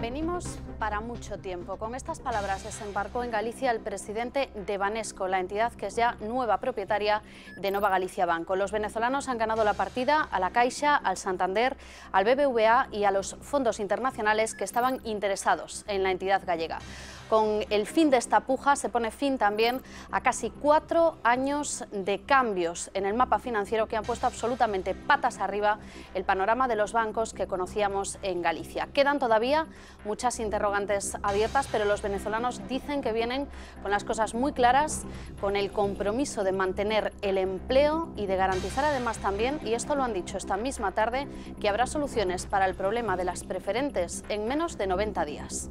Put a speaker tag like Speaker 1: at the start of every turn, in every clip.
Speaker 1: Venimos para mucho tiempo. Con estas palabras desembarcó en Galicia el presidente de Banesco, la entidad que es ya nueva propietaria de Nova Galicia Banco. Los venezolanos han ganado la partida a la Caixa, al Santander, al BBVA y a los fondos internacionales que estaban interesados en la entidad gallega. Con el fin de esta puja se pone fin también a casi 4 años de cambios en el mapa financiero que han puesto absolutamente patas arriba el panorama de los bancos que conocíamos en Galicia. Quedan todavía muchas interrogantes abiertas, pero los venezolanos dicen que vienen con las cosas muy claras, con el compromiso de mantener el empleo y de garantizar además también, y esto lo han dicho esta misma tarde, que habrá soluciones para el problema de las preferentes en menos de 90 días.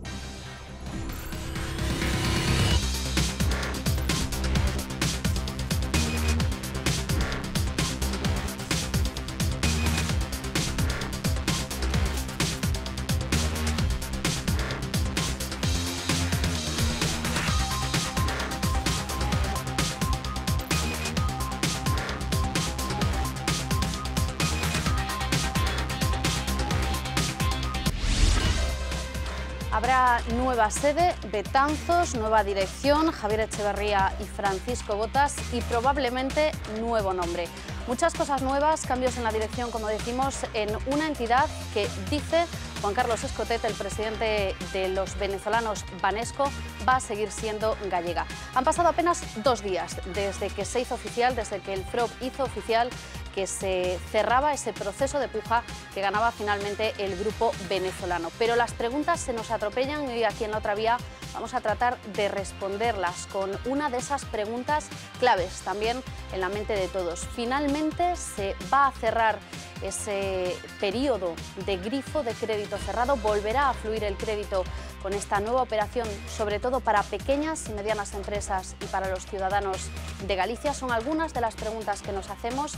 Speaker 1: Habrá nueva sede, Betanzos, nueva dirección, Javier Echeverría y Francisco Botas, y probablemente nuevo nombre. Muchas cosas nuevas, cambios en la dirección, como decimos, en una entidad que dice Juan Carlos Escotet, el presidente de los venezolanos Banesco, va a seguir siendo gallega. Han pasado apenas 2 días desde que se hizo oficial, desde que el FROB hizo oficial que se cerraba ese proceso de puja que ganaba finalmente el grupo venezolano. Pero las preguntas se nos atropellan y aquí en La Otra Vía vamos a tratar de responderlas con una de esas preguntas claves también en la mente de todos. Finalmente se va a cerrar ese periodo de grifo de crédito cerrado, volverá a fluir el crédito con esta nueva operación, sobre todo para pequeñas y medianas empresas y para los ciudadanos de Galicia. Son algunas de las preguntas que nos hacemos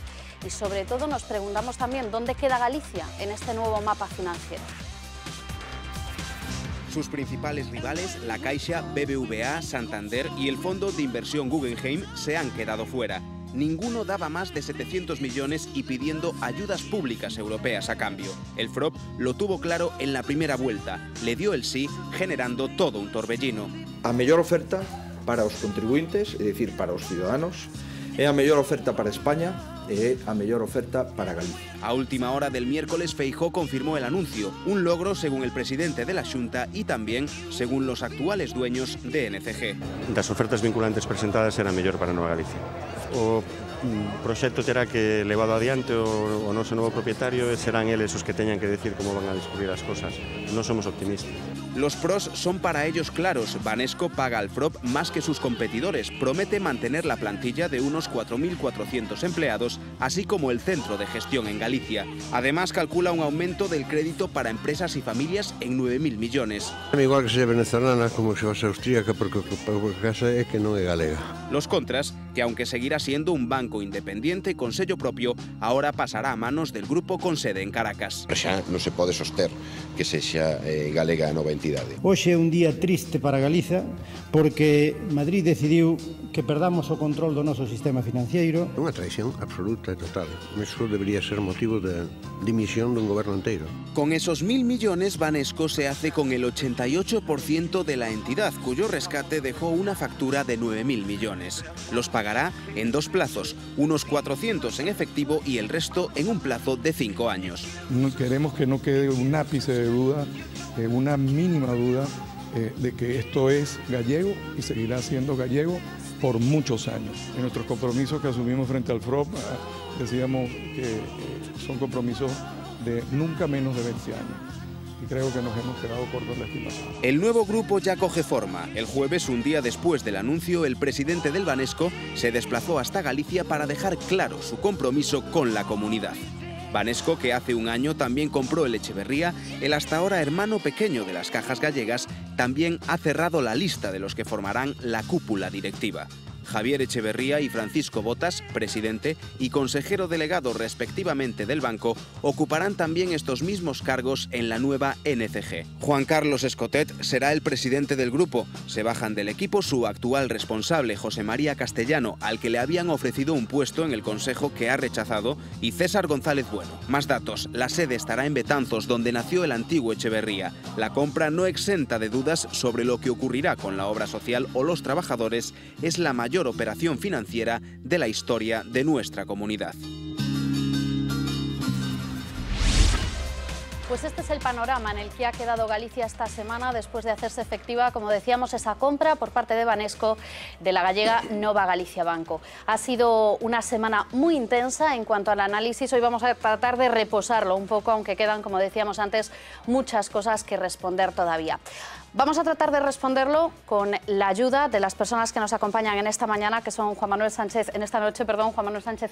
Speaker 1: y sobre todo nos preguntamos también dónde queda Galicia en este nuevo mapa financiero.
Speaker 2: Sus principales rivales, la Caixa, BBVA, Santander y el fondo de inversión Guggenheim, se han quedado fuera. Ninguno daba más de 700 millones y pidiendo ayudas públicas europeas a cambio. El FROB lo tuvo claro en la primera vuelta, le dio el sí, generando todo un torbellino.
Speaker 3: A mellor oferta para os contribuintes, é dicir, para os ciudadanos, é a mellor oferta para España e a mellor oferta para Galicia.
Speaker 2: A última hora del miércoles, Feijóo confirmó el anuncio, un logro según el presidente de la Xunta y también según los actuales dueños de NCG.
Speaker 4: Das ofertas vinculantes presentadas era mellor para Nova Galicia. O proxecto terá que levado adiante o noso novo propietario e serán eles os que teñan que decir como van a descubrir as cosas. Non somos optimistas.
Speaker 2: Los pros son para ellos claros. Banesco paga al FROB más que sus competidores, promete mantener la plantilla de unos 4.400 empleados, así como el centro de gestión en Galicia. Además, calcula un aumento del crédito para empresas y familias en 9.000 millones.
Speaker 5: Igual que sea venezolana como que sea austríaca, porque o caso é que non é galega.
Speaker 2: Los contras, que aunque seguirá siendo un banco independiente con sello propio, ahora pasará a manos del grupo con sede en Caracas.
Speaker 6: Xa non se pode soster que sexa galega a nova entidade.
Speaker 7: Hoxe é un día triste para Galiza porque Madrid decidiu que perdamos o control do noso sistema financiero.
Speaker 5: É unha traición absoluta e total. Eso debería ser motivo de dimisión dun goberno inteiro.
Speaker 2: Con esos 1.000 millones, Banesco se hace con el 88% de la entidad, cuyo rescate dejó una factura de 9.000 millones. Los pagará en 2 plazos, unos 400 en efectivo y el resto en un plazo de 5 años.
Speaker 8: No queremos que no quede un ápice de duda, una mínima duda de que esto es gallego y seguirá siendo gallego por muchos años. En nuestros compromisos que asumimos frente al FROB decíamos que son compromisos de nunca menos de 20 años. Y creo que nos hemos quedado cortos en la estimación.
Speaker 2: El nuevo grupo ya coge forma. El jueves, un día después del anuncio, el presidente del Banesco se desplazó hasta Galicia para dejar claro su compromiso con la comunidad. Banesco, que hace un año también compró el Echeverría, el hasta ahora hermano pequeño de las cajas gallegas, también ha cerrado la lista de los que formarán la cúpula directiva. Javier Echeverría y Francisco Botas, presidente y consejero delegado respectivamente del banco, ocuparán también estos mismos cargos en la nueva NCG. Juan Carlos Escotet será el presidente del grupo. Se bajan del equipo su actual responsable, José María Castellano, al que le habían ofrecido un puesto en el consejo que ha rechazado, y César González Bueno. Más datos: la sede estará en Betanzos, donde nació el antiguo Echeverría. La compra, no exenta de dudas sobre lo que ocurrirá con la obra social o los trabajadores, es la mayor operación financiera de la historia de nuestra comunidad.
Speaker 1: Pues este es el panorama en el que ha quedado Galicia esta semana después de hacerse efectiva, como decíamos, esa compra por parte de Banesco de la gallega Nova Galicia Banco. Ha sido una semana muy intensa en cuanto al análisis. Hoy vamos a tratar de reposarlo un poco, aunque quedan, como decíamos antes, muchas cosas que responder todavía. Vamos a tratar de responderlo con la ayuda de las personas que nos acompañan en esta mañana, que son Juan Manuel Sánchez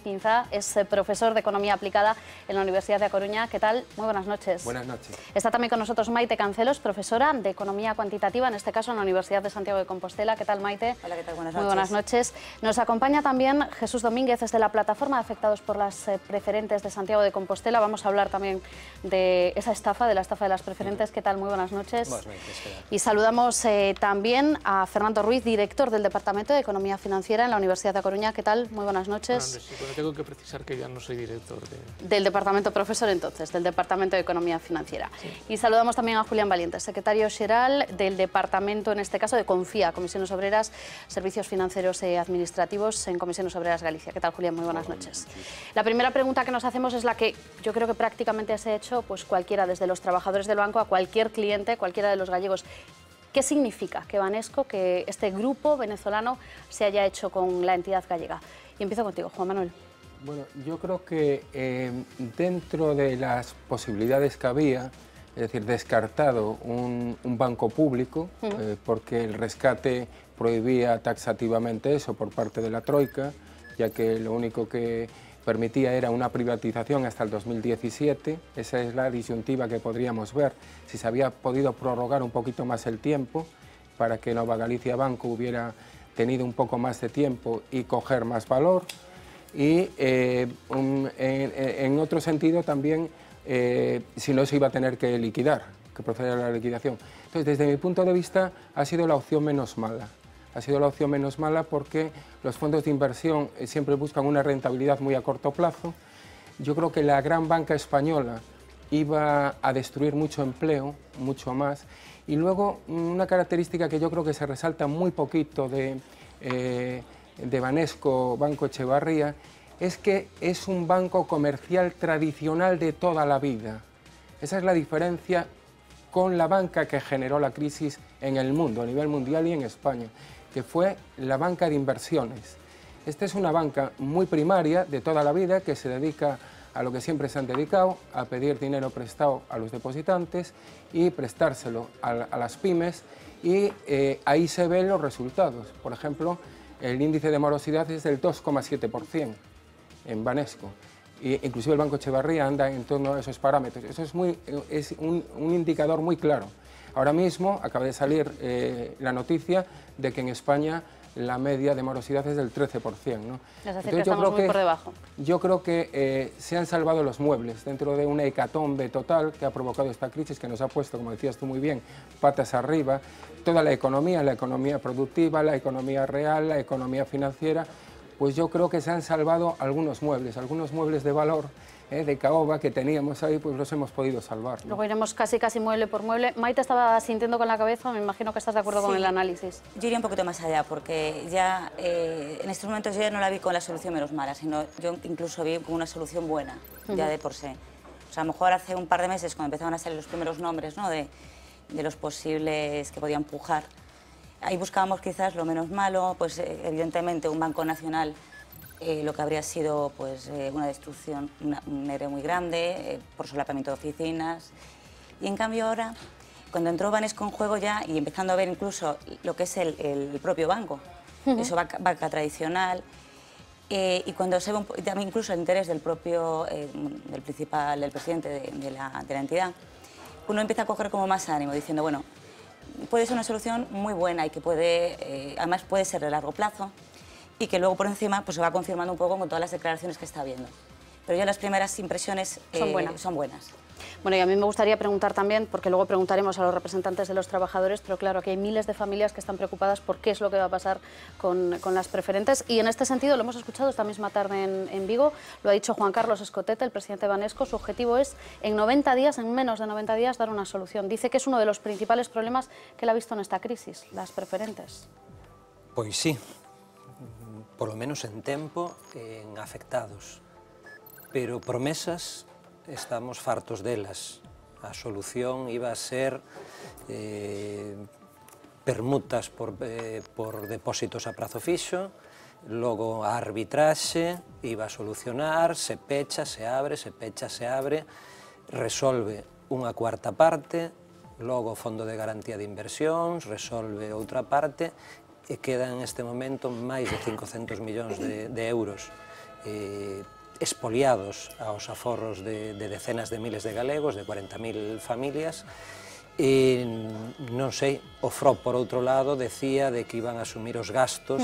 Speaker 1: Quinza, es profesor de Economía Aplicada en la Universidad de A Coruña. ¿Qué tal? Muy buenas noches.
Speaker 9: Buenas noches.
Speaker 1: Está también con nosotros Maite Cancelos, profesora de Economía Cuantitativa, en este caso en la Universidad de Santiago de Compostela. ¿Qué tal, Maite?
Speaker 10: Hola, ¿qué tal? Buenas noches.
Speaker 1: Muy buenas noches. Nos acompaña también Jesús Domínguez, desde la plataforma de afectados por las preferentes de Santiago de Compostela. Vamos a hablar también de esa estafa, de la estafa de las preferentes. ¿Qué tal? Muy buenas noches.
Speaker 9: Buenas noches.
Speaker 1: Y saludamos también a Fernando Ruiz, director del Departamento de Economía Financiera en la Universidad de A Coruña. ¿Qué tal? Muy buenas noches.
Speaker 11: Buenas noches. Bueno, tengo que precisar que ya no soy director
Speaker 1: del Departamento, profesor entonces, del Departamento de Economía Financiera. Sí. Y saludamos también a Julián Valiente, secretario xeral del Departamento, en este caso, de Confía, Comisiones Obreras, Servicios Financieros y Administrativos en Comisiones Obreras Galicia. ¿Qué tal, Julián? Muy buenas noches. La primera pregunta que nos hacemos es la que yo creo que prácticamente se ha hecho pues cualquiera, desde los trabajadores del banco a cualquier cliente, cualquiera de los gallegos. ¿Qué significa que Banesco, que este grupo venezolano se haya hecho con la entidad gallega? Y empiezo contigo, Juan Manuel.
Speaker 9: Bueno, yo creo que dentro de las posibilidades que había, es decir, descartado un banco público, porque el rescate prohibía taxativamente eso por parte de la Troika, ya que lo único que permitía era una privatización hasta el 2017, esa es la disyuntiva que podríamos ver, si se había podido prorrogar un poquito más el tiempo para que Nova Galicia Banco hubiera tenido un poco más de tiempo y coger más valor, y en otro sentido también si no se iba a tener que liquidar, que proceder a la liquidación. Entonces, desde mi punto de vista, ha sido la opción menos mala. Ha sido la opción menos mala porque los fondos de inversión siempre buscan una rentabilidad muy a corto plazo. Yo creo que la gran banca española iba a destruir mucho empleo, mucho más. Y luego, una característica que yo creo que se resalta muy poquito de Banesco Banco Echevarría, es que es un banco comercial tradicional de toda la vida. Esa es la diferencia con la banca que generó la crisis en el mundo, a nivel mundial y en España, que fue la banca de inversiones. Esta es una banca muy primaria de toda la vida que se dedica a lo que siempre se han dedicado, a pedir dinero prestado a los depositantes y prestárselo a las pymes, y ahí se ven los resultados. Por ejemplo, el índice de morosidad es del 2,7% en Banesco. Inclusive el Banco Echevarría anda en torno a esos parámetros. Eso es un indicador muy claro. Ahora mismo acaba de salir la noticia de que en España la media de morosidad es del 13%, ¿no?
Speaker 1: Es decir, que estamos muy por debajo.
Speaker 9: Yo creo que se han salvado los muebles dentro de una hecatombe total que ha provocado esta crisis, que nos ha puesto, como decías tú muy bien, patas arriba, toda la economía productiva, la economía real, la economía financiera. Pues yo creo que se han salvado algunos muebles de valor, de caoba que teníamos ahí, pues los hemos podido salvar, ¿no?
Speaker 1: Luego iremos casi mueble por mueble. Maite estaba sintiendo con la cabeza, me imagino que estás de acuerdo con el análisis.
Speaker 10: Yo iría un poquito más allá, porque ya en estos momentos yo ya no la vi con la solución menos mala, sino yo incluso vi como una solución buena, ya de por sí. O sea, a lo mejor hace un par de meses, cuando empezaban a salir los primeros nombres, ¿no?, de los posibles que podían pujar, ahí buscábamos quizás lo menos malo, pues evidentemente un banco nacional, lo que habría sido pues una destrucción, un ERE muy grande, por solapamiento de oficinas. Y en cambio ahora, cuando entró Banesco en juego ya, y empezando a ver incluso lo que es el propio banco, eso banca tradicional, y cuando se ve también incluso el interés del propio, del presidente de la entidad, uno empieza a coger como más ánimo, diciendo, bueno, puede ser una solución muy buena y que puede, además puede ser de largo plazo, y que luego por encima pues, se va confirmando un poco con todas las declaraciones que está viendo. Pero yo las primeras impresiones son buenas.
Speaker 1: Bueno, y a mí me gustaría preguntar también, porque luego preguntaremos a los representantes de los trabajadores, pero claro, aquí hay miles de familias que están preocupadas por qué es lo que va a pasar con las preferentes, y en este sentido lo hemos escuchado esta misma tarde en Vigo, lo ha dicho Juan Carlos Escotete, el presidente de Banesco. Su objetivo es en 90 días, en menos de 90 días, dar una solución. Dice que es uno de los principales problemas que él ha visto en esta crisis, las preferentes.
Speaker 12: Pois sí, polo menos en tempo en afectados, pero promesas estamos fartos delas. A solución iba a ser permutas por depósitos a prazo fixo, logo a arbitraxe iba a solucionar, se pecha, se abre, se pecha, se abre, resolve unha cuarta parte, logo o Fondo de Garantía de Inversións, resolve outra parte, e queda en este momento máis de 500 millóns de euros expoliados aos aforros de decenas de miles de galegos, de 40.000 familias, e non sei, o FROB, por outro lado, decía de que iban a asumir os gastos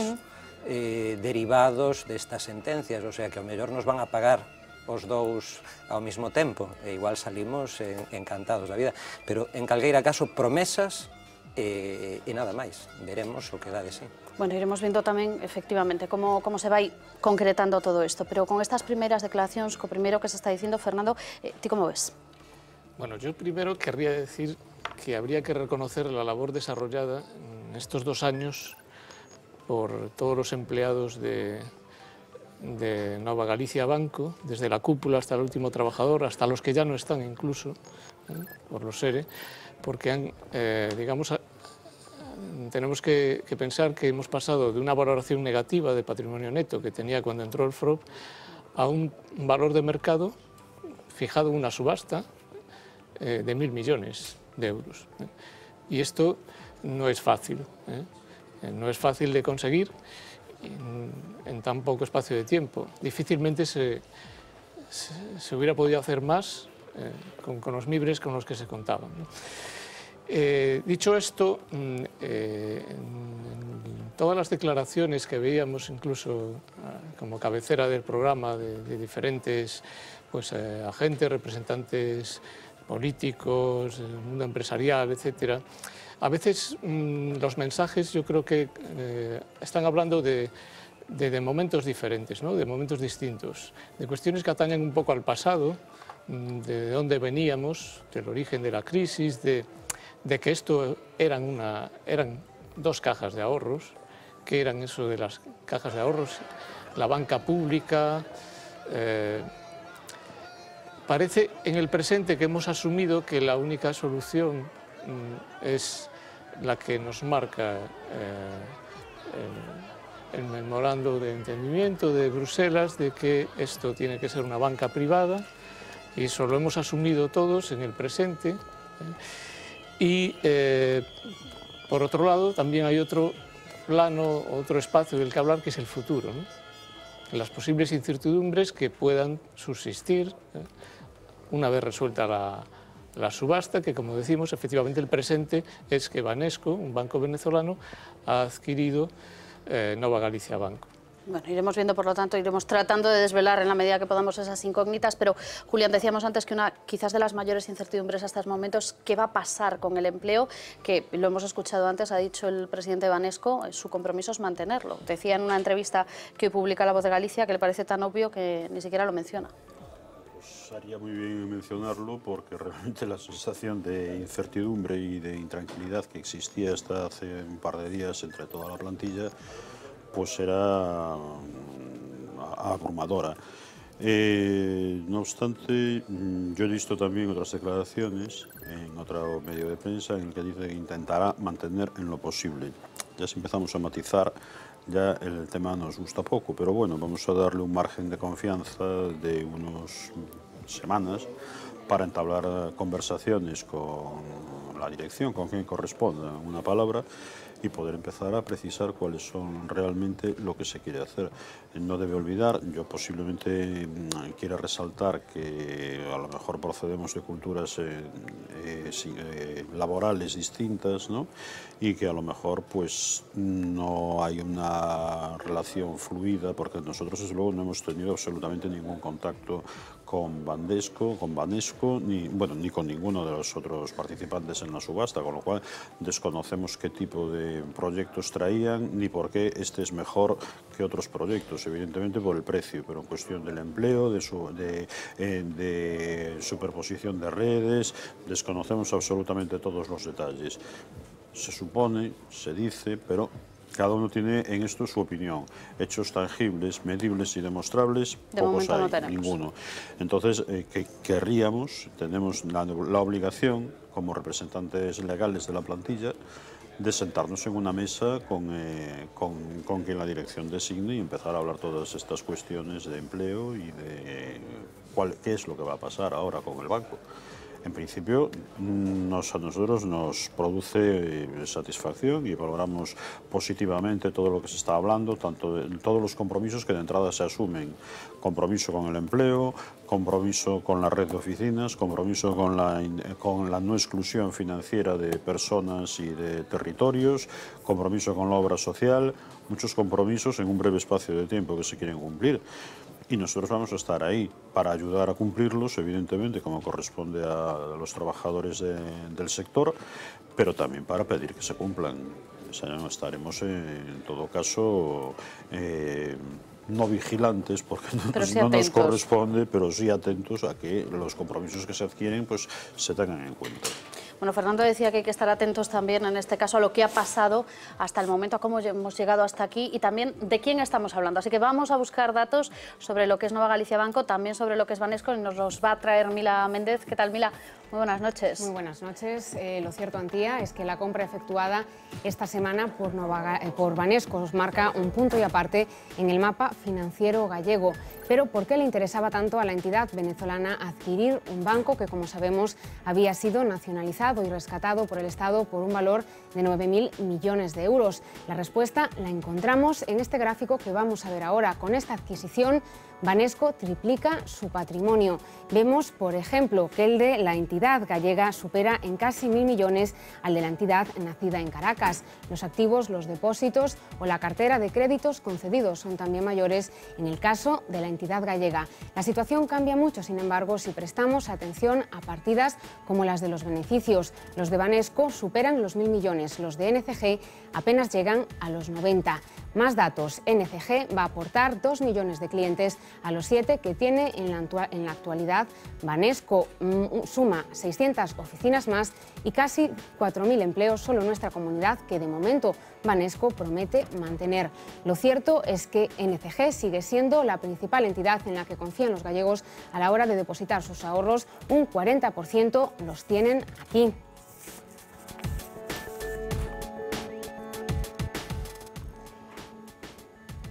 Speaker 12: derivados destas sentencias, o sea que ao mellor nos van a pagar os dous ao mesmo tempo, e igual salimos encantados da vida, pero en calqueira caso promesas e nada máis, veremos o que dá de sí.
Speaker 1: Bueno, iremos viendo tamén, efectivamente, como se vai concretando todo isto, pero con estas primeras declaracións, co primeiro que se está dicindo, Fernando, ti como ves?
Speaker 11: Bueno, yo primero querría decir que habría que reconocer la labor desarrollada en estos 2 años por todos los empleados de Nova Galicia Banco, desde la cúpula hasta el último trabajador, hasta los que ya no están incluso, por los ERE, porque han, digamos, tenemos que pensar que hemos pasado de una valoración negativa de patrimonio neto que tenía cuando entró el FROB a un valor de mercado fijado en una subasta de 1.000 millones de euros. Y esto no es fácil, no es fácil de conseguir en tan poco espacio de tiempo. Difícilmente se hubiera podido hacer más con los mimbres con los que se contaban, ¿no? Dicho esto, todas las declaraciones que veíamos incluso como cabecera del programa de diferentes agentes, representantes políticos, del mundo empresarial, etcétera, a veces los mensajes yo creo que están hablando de momentos diferentes, ¿no? De momentos distintos, de cuestiones que atañen un poco al pasado, de dónde veníamos, del origen de la crisis, de que esto eran 2 cajas de ahorros, que eran eso de las cajas de ahorros, la banca pública. Parece en el presente que hemos asumido que la única solución es la que nos marca el memorando de entendimiento de Bruselas, de que esto tiene que ser una banca privada, y eso lo hemos asumido todos en el presente. Y, por otro lado, también hay otro plano, otro espacio del que hablar, que es el futuro, ¿no? Las posibles incertidumbres que puedan subsistir una vez resuelta la subasta, que, como decimos, efectivamente el presente es que Banesco, un banco venezolano, ha adquirido Nova Galicia Banco.
Speaker 1: Bueno, iremos viendo, por lo tanto, iremos tratando de desvelar en la medida que podamos esas incógnitas, pero, Julián, decíamos antes que una quizás de las mayores incertidumbres hasta estos momentos, ¿qué va a pasar con el empleo? Que lo hemos escuchado antes, ha dicho el presidente de Banesco, su compromiso es mantenerlo. Decía en una entrevista que hoy publica La Voz de Galicia que le parece tan obvio que ni siquiera lo menciona.
Speaker 13: Pues haría muy bien mencionarlo, porque realmente la sensación de incertidumbre y de intranquilidad que existía hasta hace un par de días entre toda la plantilla pues era abrumadora. No obstante, yo he visto también otras declaraciones en otro medio de prensa en el que dice que intentará mantener en lo posible. Ya si empezamos a matizar, ya el tema nos gusta poco, pero bueno, vamos a darle un margen de confianza de unas semanas para entablar conversaciones con la dirección, con quien corresponda una palabra, y poder empezar a precisar cuáles son realmente lo que se quiere hacer. No debe olvidar, yo posiblemente quiera resaltar que a lo mejor procedemos de culturas laborales distintas, ¿no? Y que a lo mejor pues no hay una relación fluida, porque nosotros desde luego no hemos tenido absolutamente ningún contacto con Banesco, ni con ninguno de los otros participantes en la subasta, con lo cual desconocemos qué tipo de proyectos traían, ni por qué este es mejor que otros proyectos, evidentemente por el precio, pero en cuestión del empleo, de superposición de redes, desconocemos absolutamente todos los detalles. Se supone, se dice, pero cada uno tiene en esto su opinión. Hechos tangibles, medibles y demostrables, pocos hay, ninguno. Entonces, tenemos la obligación, como representantes legales de la plantilla, de sentarnos en una mesa con quien la dirección designe y empezar a hablar todas estas cuestiones de empleo y de qué es lo que va a pasar ahora con el banco. En principio, a nosotros nos produce satisfacción y valoramos positivamente todo lo que se está hablando, todos los compromisos que de entrada se asumen. Compromiso con el empleo, compromiso con la red de oficinas, compromiso con la no exclusión financiera de personas y de territorios, compromiso con la obra social, muchos compromisos en un breve espacio de tiempo que se quieren cumplir. Y nosotros vamos a estar ahí para ayudar a cumplirlos, evidentemente, como corresponde a los trabajadores del sector, pero también para pedir que se cumplan. Estaremos, en todo caso, no vigilantes, porque no nos corresponde, pero sí atentos a que los compromisos que se adquieren pues, se tengan en cuenta.
Speaker 1: Bueno, Fernando decía que hay que estar atentos también, en este caso, a lo que ha pasado hasta el momento, a cómo hemos llegado hasta aquí y también de quién estamos hablando. Así que vamos a buscar datos sobre lo que es Nova Galicia Banco, también sobre lo que es Banesco, y nos los va a traer Mila Méndez. ¿Qué tal, Mila? Muy buenas noches.
Speaker 14: Muy buenas noches. Lo cierto, Antía, es que la compra efectuada esta semana por Banesco os marca un punto y aparte en el mapa financiero gallego. Pero ¿por qué le interesaba tanto a la entidad venezolana adquirir un banco que, como sabemos, había sido nacionalizado y rescatado por el Estado por un valor de 9.000 millones de euros? La respuesta la encontramos en este gráfico que vamos a ver ahora. Con esta adquisición, Banesco triplica su patrimonio. Vemos, por ejemplo, que el de la entidad gallega supera en casi 1.000 millones al de la entidad nacida en Caracas. Los activos, los depósitos o la cartera de créditos concedidos son también mayores en el caso de la entidad gallega. La situación cambia mucho, sin embargo, si prestamos atención a partidas como las de los beneficios. Los de Banesco superan los 1.000 millones, los de NCG apenas llegan a los 90. Más datos, NCG va a aportar 2 millones de clientes a los 7 que tiene en la actualidad. Banesco suma 600 oficinas más y casi 4.000 empleos solo en nuestra comunidad, que de momento Banesco promete mantener. Lo cierto es que NCG sigue siendo la principal entidad en la que confían los gallegos a la hora de depositar sus ahorros. Un 40% los tienen aquí.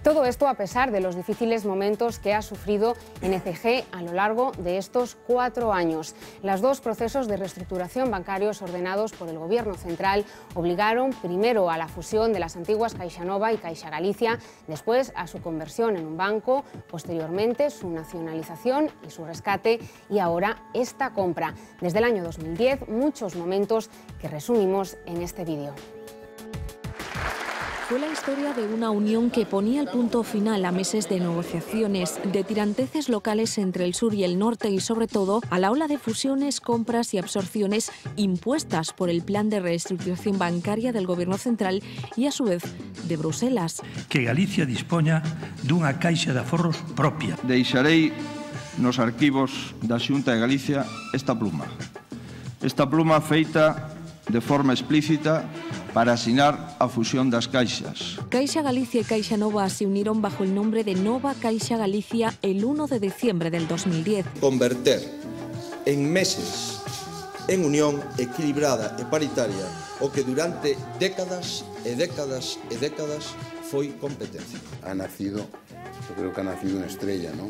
Speaker 14: Todo esto a pesar de los difíciles momentos que ha sufrido NCG a lo largo de estos 4 años. Los dos procesos de reestructuración bancarios ordenados por el Gobierno central obligaron primero a la fusión de las antiguas CaixaNova y Caixa Galicia, después a su conversión en un banco, posteriormente su nacionalización y su rescate y ahora esta compra. Desde el año 2010, muchos momentos que resumimos en este vídeo.
Speaker 15: Fue la historia de una unión que ponía el punto final a meses de negociaciones, de tiranteces locales entre el sur y el norte y, sobre todo, a la ola de fusiones, compras y absorciones impuestas por el plan de reestructuración bancaria del Gobierno central y, a su vez, de Bruselas.
Speaker 16: Que Galicia dispoña dunha caixa de aforros propia.
Speaker 17: Deixarei nos arquivos da Xunta de Galicia esta pluma. Esta pluma feita de forma explícita para asinar a fusión das caixas.
Speaker 15: Caixa Galicia y CaixaNova se unieron bajo el nombre de Nova Caixa Galicia el 1 de diciembre del 2010.
Speaker 3: Converter en meses en unión equilibrada e paritaria o que durante décadas e décadas e décadas foi competencia.
Speaker 18: Ha nacido, yo creo que ha nacido una estrella, ¿no?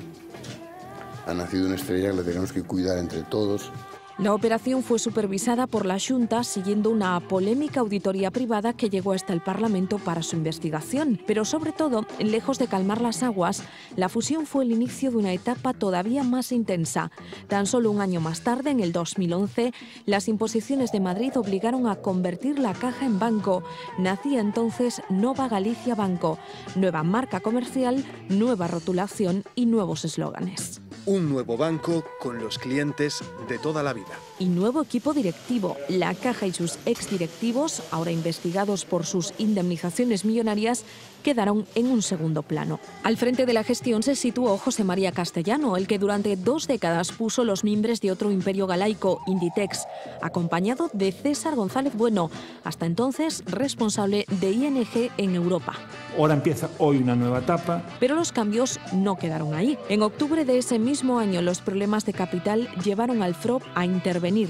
Speaker 18: Ha nacido una estrella que la tenemos que cuidar entre todos.
Speaker 15: La operación fue supervisada por la Xunta siguiendo una polémica auditoría privada que llegó hasta el Parlamento para su investigación. Pero sobre todo, lejos de calmar las aguas, la fusión fue el inicio de una etapa todavía más intensa. Tan solo un año más tarde, en el 2011, las imposiciones de Madrid obligaron a convertir la Caja en banco. Nacía entonces Nova Galicia Banco, nueva marca comercial, nueva rotulación y nuevos eslóganes.
Speaker 19: Un nuevo banco con los clientes de toda la vida.
Speaker 15: Y nuevo equipo directivo. La Caja y sus exdirectivos, ahora investigados por sus indemnizaciones millonarias, quedaron en un segundo plano. Al frente de la gestión se situó José María Castellano, el que durante 2 décadas puso los mimbres de otro imperio galaico, Inditex, acompañado de César González Bueno, hasta entonces responsable de ING en Europa.
Speaker 16: Ahora empieza hoy una nueva etapa.
Speaker 15: Pero los cambios no quedaron ahí. En octubre de ese mismo año, los problemas de capital llevaron al FROB a intervenir.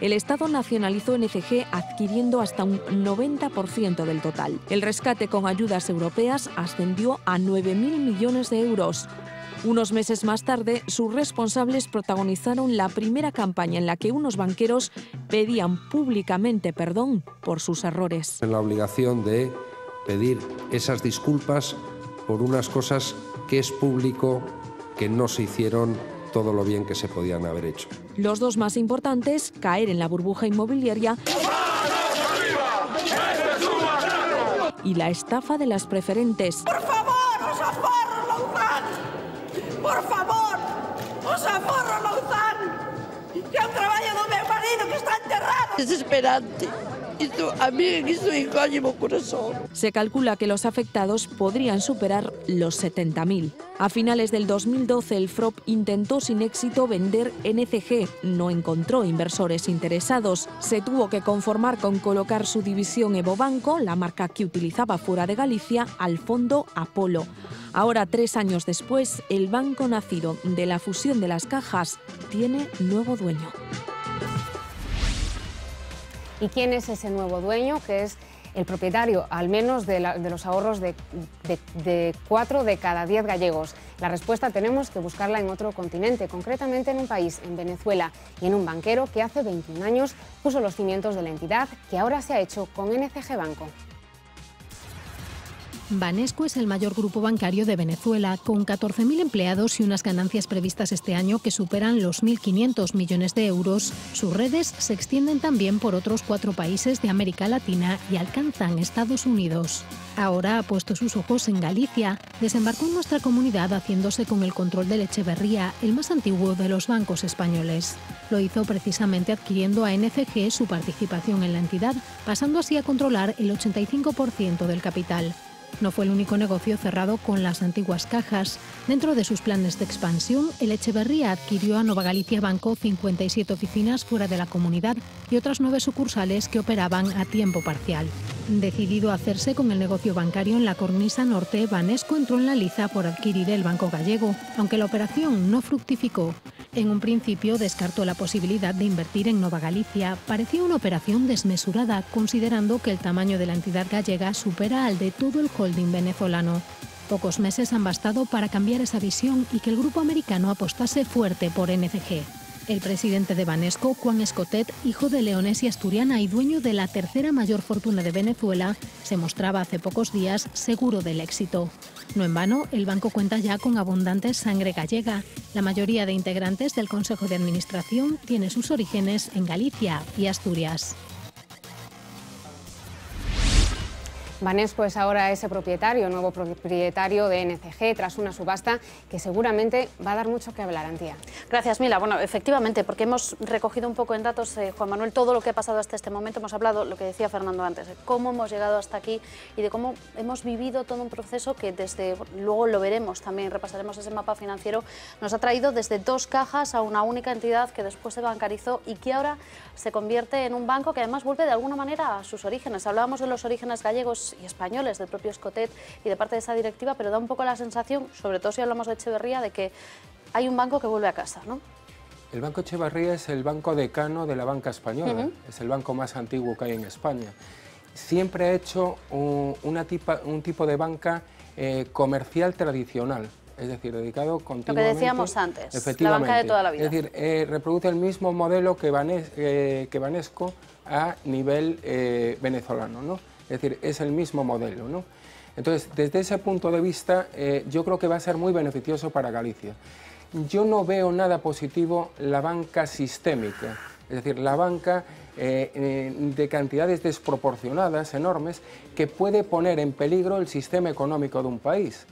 Speaker 15: El Estado nacionalizó NCG adquiriendo hasta un 90% del total. El rescate con ayudas europeas ascendió a 9.000 millones de euros. Unos meses más tarde, sus responsables protagonizaron la primera campaña en la que unos banqueros pedían públicamente perdón por sus errores.
Speaker 20: En la obligación de pedir esas disculpas por unas cosas que es público que no se hicieron todo lo bien que se podían haber hecho.
Speaker 15: Los dos más importantes, caer en la burbuja inmobiliaria y la estafa de las preferentes.
Speaker 21: Por favor, os aforro, Louzán. Por favor, os aforro, Louzán. Que é un traballo do meu marido que está enterrado. Desesperante. A mí isto encolle o corazón.
Speaker 15: Se calcula que los afectados podrían superar los 70.000. A finales del 2012, el FROB intentó sin éxito vender NCG. No encontró inversores interesados. Se tuvo que conformar con colocar su división EvoBanco, la marca que utilizaba fuera de Galicia, al fondo Apolo. Ahora, 3 años después, el banco nacido de la fusión de las cajas tiene nuevo dueño.
Speaker 14: ¿Y quién es ese nuevo dueño? Que es el propietario, al menos de los ahorros de 4 de cada 10 gallegos. La respuesta tenemos que buscarla en otro continente, concretamente en un país, en Venezuela, y en un banquero que hace 21 años puso los cimientos de la entidad, que ahora se ha hecho con NCG Banco.
Speaker 22: Banesco es el mayor grupo bancario de Venezuela, con 14.000 empleados y unas ganancias previstas este año que superan los 1.500 millones de euros. Sus redes se extienden también por otros 4 países de América Latina y alcanzan Estados Unidos. Ahora ha puesto sus ojos en Galicia. Desembarcó en nuestra comunidad haciéndose con el control del Echeverría, el más antiguo de los bancos españoles. Lo hizo precisamente adquiriendo a NCG su participación en la entidad, pasando así a controlar el 85% del capital. No fue el único negocio cerrado con las antiguas cajas. Dentro de sus planes de expansión, el Echeverría adquirió a Nova Galicia Banco 57 oficinas fuera de la comunidad y otras 9 sucursales que operaban a tiempo parcial. Decidido a hacerse con el negocio bancario en la cornisa norte, Banesco entró en la liza por adquirir el Banco Gallego, aunque la operación no fructificó. En un principio descartó la posibilidad de invertir en Nova Galicia. Parecía una operación desmesurada, considerando que el tamaño de la entidad gallega supera al de todo el holding venezolano. Pocos meses han bastado para cambiar esa visión y que el grupo americano apostase fuerte por NCG. El presidente de Banesco, Juan Escotet, hijo de leonés y asturiana y dueño de la tercera mayor fortuna de Venezuela, se mostraba hace pocos días seguro del éxito. No en vano, el banco cuenta ya con abundante sangre gallega. La mayoría de integrantes del Consejo de Administración tiene sus orígenes en Galicia y Asturias.
Speaker 14: Banesco es ahora ese propietario, nuevo propietario de NCG, tras una subasta que seguramente va a dar mucho que hablar, Antía.
Speaker 1: Gracias, Mila. Bueno, efectivamente, porque hemos recogido un poco en datos, Juan Manuel, todo lo que ha pasado hasta este momento. Hemos hablado, lo que decía Fernando antes, de cómo hemos llegado hasta aquí y de cómo hemos vivido todo un proceso que desde, luego lo veremos también, repasaremos ese mapa financiero, nos ha traído desde 2 cajas a una única entidad que después se bancarizó y que ahora se convierte en un banco que además vuelve de alguna manera a sus orígenes. Hablábamos de los orígenes gallegos y españoles, del propio Escotet y de parte de esa directiva, pero da un poco la sensación, sobre todo si hablamos de Echeverría, de que hay un banco que vuelve a casa, ¿no?
Speaker 9: El Banco Echeverría es el banco decano de la banca española, es el banco más antiguo que hay en España. Siempre ha hecho un tipo de banca comercial tradicional, es decir, dedicado continuamente...
Speaker 1: Lo que decíamos antes, la banca de toda la vida.
Speaker 9: Es decir, reproduce el mismo modelo que Banesco a nivel venezolano, ¿no? Es decir, es el mismo modelo, ¿no? Entonces, desde ese punto de vista, yo creo que va a ser muy beneficioso para Galicia. Yo no veo nada positivo la banca sistémica, es decir, la banca de cantidades desproporcionadas, enormes, que puede poner en peligro el sistema económico de un país.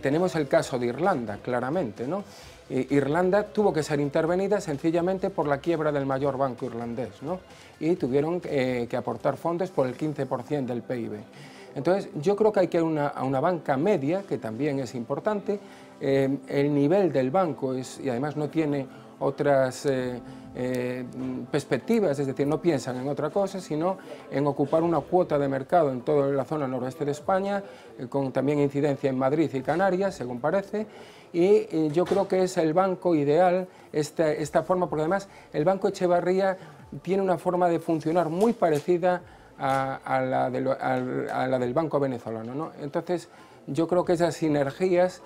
Speaker 9: Tenemos el caso de Irlanda, claramente, ¿no? Irlanda tuvo que ser intervenida sencillamente por la quiebra del mayor banco irlandés, ¿no? Y tuvieron que aportar fondos por el 15% del PIB. Entonces, yo creo que hay que ir a una banca media, que también es importante. El nivel del banco y además no tiene otras perspectivas, es decir, no piensan en otra cosa, sino en ocupar una cuota de mercado en toda la zona noroeste de España, con también incidencia en Madrid y Canarias, según parece, y yo creo que es el banco ideal, esta forma, porque además el Banco Echevarría tiene una forma de funcionar muy parecida a la del Banco Venezolano, ¿no? Entonces, yo creo que esas sinergias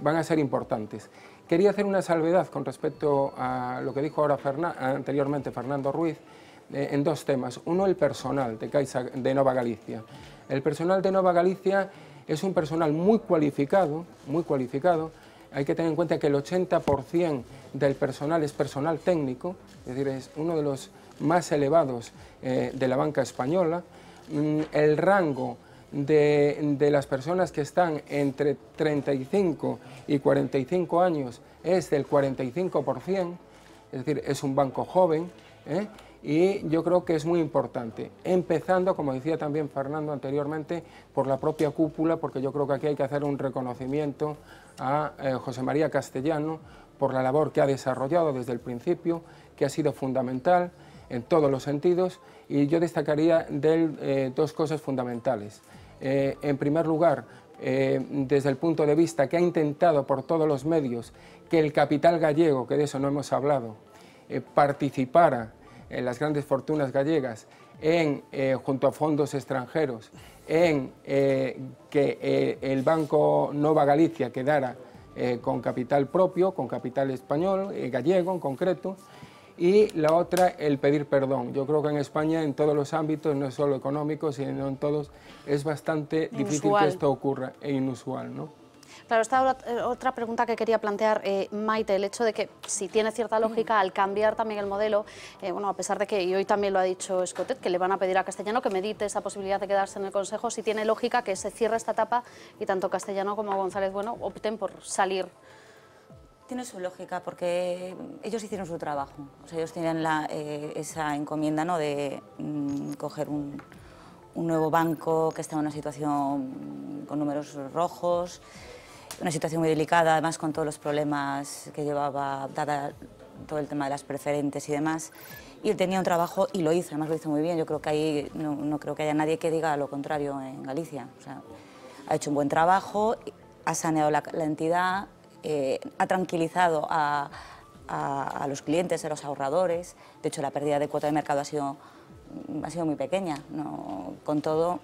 Speaker 9: van a ser importantes. Quería hacer una salvedad con respecto a lo que dijo ahora anteriormente Fernando Ruiz en dos temas. Uno, el personal de Nova Galicia. El personal de Nova Galicia es un personal muy cualificado, muy cualificado. Hay que tener en cuenta que el 80% del personal es personal técnico, es decir, es uno de los más elevados de la banca española. El rango de las personas que están entre 35 y 45 años es del 45%, es decir, es un banco joven, y yo creo que es muy importante, empezando, como decía también Fernando anteriormente, por la propia cúpula, porque yo creo que aquí hay que hacer un reconocimiento a José María Castellano por la labor que ha desarrollado desde el principio, que ha sido fundamental en todos los sentidos, y yo destacaría de él dos cosas fundamentales. En primer lugar, desde el punto de vista que ha intentado por todos los medios que el capital gallego, que de eso no hemos hablado, participara en las grandes fortunas gallegas, junto a fondos extranjeros, en que el Banco Nova Galicia quedara con capital propio, con capital español, gallego en concreto. Y la otra, el pedir perdón. Yo creo que en España, en todos los ámbitos, no solo económicos, sino en todos, es bastante difícil que esto ocurra e inusual, ¿no?
Speaker 1: Claro, esta otra pregunta que quería plantear, Maite, el hecho de que si tiene cierta lógica al cambiar también el modelo, bueno, a pesar de que, y hoy también lo ha dicho Escotet, que le van a pedir a Castellano que medite esa posibilidad de quedarse en el Consejo, si tiene lógica que se cierre esta etapa y tanto Castellano como González Bueno opten por salir.
Speaker 10: Tiene su lógica porque ellos hicieron su trabajo, o sea, ellos tienen esa encomienda, ¿no?, de coger un nuevo banco que está en una situación con números rojos, una situación muy delicada, además con todos los problemas que llevaba, dada todo el tema de las preferentes y demás, y él tenía un trabajo y lo hizo, además lo hizo muy bien. Yo creo que ahí no creo que haya nadie que diga lo contrario en Galicia, o sea, ha hecho un buen trabajo, ha saneado la entidad, ha tranquilizado a los clientes, a los ahorradores. De hecho, la pérdida de cuota de mercado ha sido muy pequeña, ¿no? Con todo,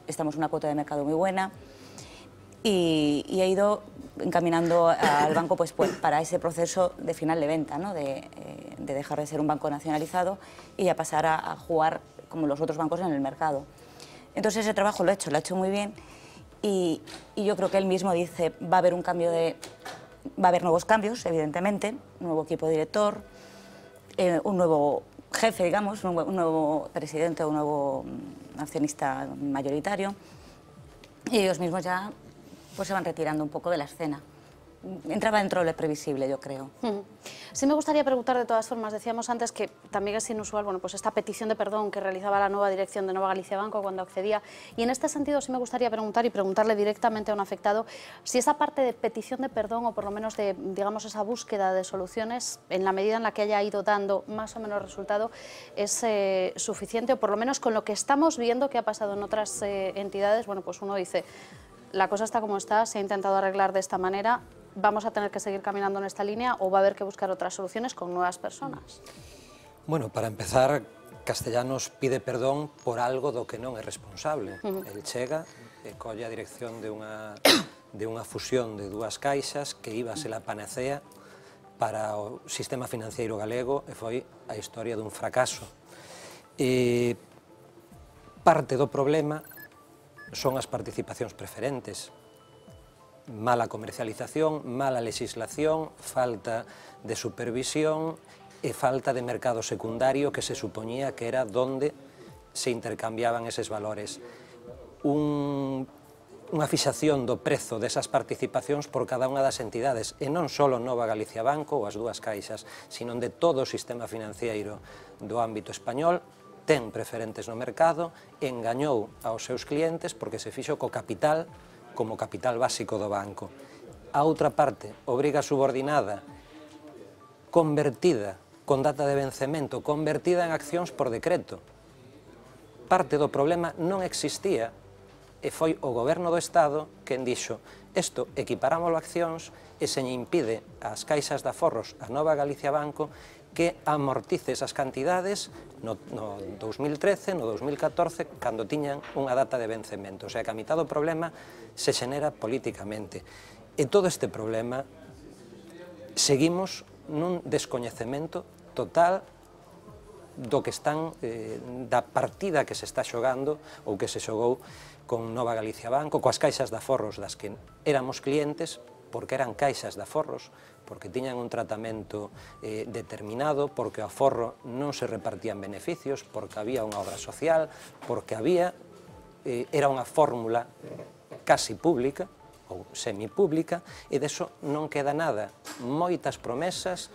Speaker 10: estamos en una cuota de mercado muy buena y ha ido encaminando al banco pues, para ese proceso de final de venta, ¿no? de dejar de ser un banco nacionalizado y a pasar a jugar como los otros bancos en el mercado. Entonces ese trabajo lo ha hecho muy bien. Y yo creo que él mismo dice, va a haber un cambio va a haber nuevos cambios, evidentemente, un nuevo equipo director, un nuevo jefe, digamos, un nuevo presidente, un nuevo accionista mayoritario, y ellos mismos ya pues, se van retirando un poco de la escena. Entraba dentro de lo previsible, yo creo.
Speaker 1: Sí me gustaría preguntar, de todas formas, decíamos antes que también es inusual, bueno, pues esta petición de perdón que realizaba la nueva dirección de Nova Galicia Banco cuando accedía, y en este sentido sí me gustaría preguntar y preguntarle directamente a un afectado si esa parte de petición de perdón o por lo menos de, digamos, esa búsqueda de soluciones, en la medida en la que haya ido dando más o menos resultado, es suficiente, o por lo menos con lo que estamos viendo que ha pasado en otras entidades, bueno, pues uno dice, la cosa está como está, se ha intentado arreglar de esta manera, ¿vamos a tener que seguir caminando en esta línea o va a haber que buscar otras soluciones con nuevas personas?
Speaker 12: Bueno, para empezar, Castellanos pide perdón por algo do que non é responsable. El chega, colle a dirección de unha fusión de dúas caixas que iba a ser a panacea para o sistema financiero galego e foi a historia dun fracaso. Parte do problema son as participacións preferentes. Mala comercialización, mala legislación, falta de supervisión e falta de mercado secundario que se supoñía que era donde se intercambiaban eses valores. Unha fixación do prezo desas participacións por cada unha das entidades, e non só Nova Galicia Banco ou as dúas caixas, sino de todo o sistema financiero do ámbito español, ten preferentes no mercado, engañou aos seus clientes porque se fixo co capital como capital básico do banco. A outra parte, obriga subordinada, convertida con data de vencemento, convertida en accións por decreto. Parte do problema non existía e foi o goberno do Estado quen dixo isto equiparámoslo a accións e se lle impide ás caixas de aforros a Nova Galicia Banco que amortice esas cantidades no 2013, no 2014, cando tiñan unha data de vencemento. O sea, que a mitad do problema se xenera políticamente. E todo este problema seguimos nun descoñecemento total do que están, da partida que se está xogando ou que se xogou con Nova Galicia Banco, coas caixas de aforros das que éramos clientes, porque eran caixas de aforros, porque tiñan un tratamento determinado, porque o aforro non se repartían beneficios, porque había unha obra social, porque era unha fórmula casi pública, ou semipública, e deso non queda nada. Moitas promesas,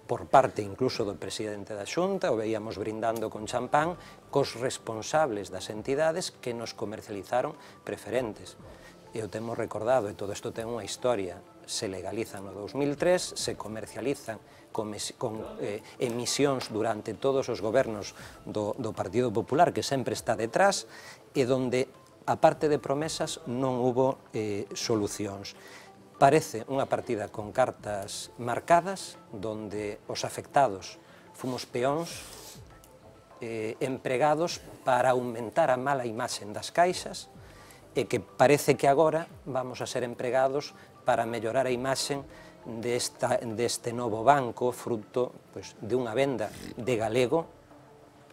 Speaker 12: por parte incluso do presidente da Xunta, o veíamos brindando con champán, cos responsables das entidades que nos comercializaron preferentes. E o temos recordado, e todo isto ten unha historia, se legalizan no 2003, se comercializan con emisións durante todos os gobernos do Partido Popular, que sempre está detrás, e donde, a parte de promesas, non hubo solucións. Parece unha partida con cartas marcadas, donde os afectados fomos peóns empregados para aumentar a mala imaxe das caixas, e que parece que agora vamos a ser empregados para mellorar a imaxe deste novo banco, fruto de unha venda de galego.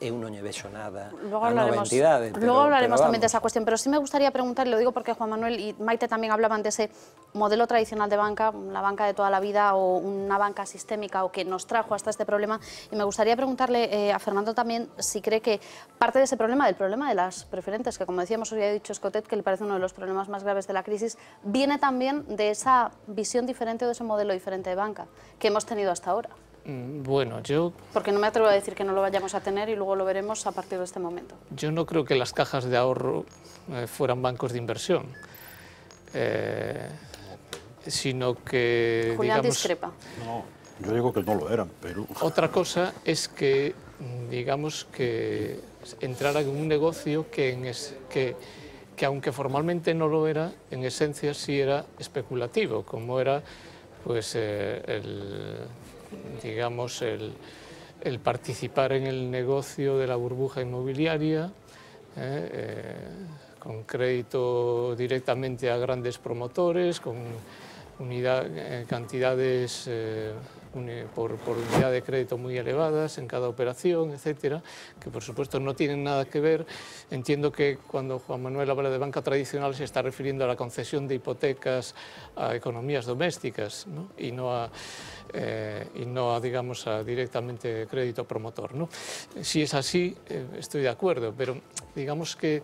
Speaker 12: Eu non lle vexo nada a nova entidade.
Speaker 1: Luego hablaremos también de esa cuestión, pero sí me gustaría preguntar, y lo digo porque Juan Manuel y Maite también hablaban de ese modelo tradicional de banca, la banca de toda la vida o una banca sistémica o que nos trajo hasta este problema, y me gustaría preguntarle a Fernando también si cree que parte de ese problema, del problema de las preferentes, que como decíamos hoy ha dicho Escotet, que le parece uno de los problemas más graves de la crisis, viene también de esa visión diferente o de ese modelo diferente de banca que hemos tenido hasta ahora.
Speaker 11: Bueno, yo...
Speaker 1: Porque no me atrevo a decir que no lo vayamos a tener y luego lo veremos a partir de este momento.
Speaker 11: Yo no creo que las cajas de ahorro fueran bancos de inversión, sino que...
Speaker 1: Julián discrepa.
Speaker 13: No, yo digo que no lo eran, pero...
Speaker 11: Otra cosa es que, digamos, que entraran en un negocio que aunque formalmente no lo era, en esencia sí era especulativo, como era pues digamos, el participar en el negocio de la burbuja inmobiliaria, con crédito directamente a grandes promotores, con cantidades por unidad de crédito muy elevadas en cada operación, etcétera, que por supuesto no tienen nada que ver. Entiendo que cuando Juan Manuel habla de banca tradicional se está refiriendo a la concesión de hipotecas a economías domésticas, ¿no? y no a digamos, a directamente crédito promotor, ¿no? Si es así, estoy de acuerdo, pero digamos que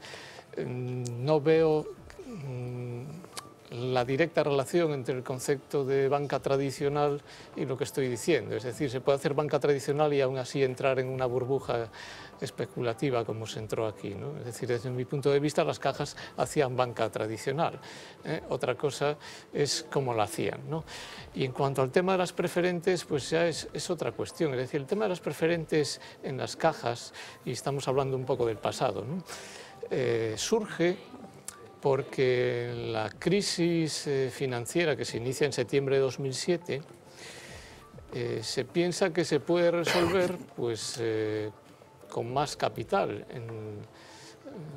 Speaker 11: no veo la directa relación entre el concepto de banca tradicional y lo que estoy diciendo. Es decir, se puede hacer banca tradicional y aún así entrar en una burbuja especulativa como se entró aquí, ¿no? Es decir, desde mi punto de vista las cajas hacían banca tradicional. Otra cosa es cómo la hacían, ¿no? Y en cuanto al tema de las preferentes, pues ya es otra cuestión. Es decir, el tema de las preferentes en las cajas, y estamos hablando un poco del pasado, ¿no? Surge porque la crisis financiera que se inicia en septiembre de 2007 se piensa que se puede resolver pues, con más capital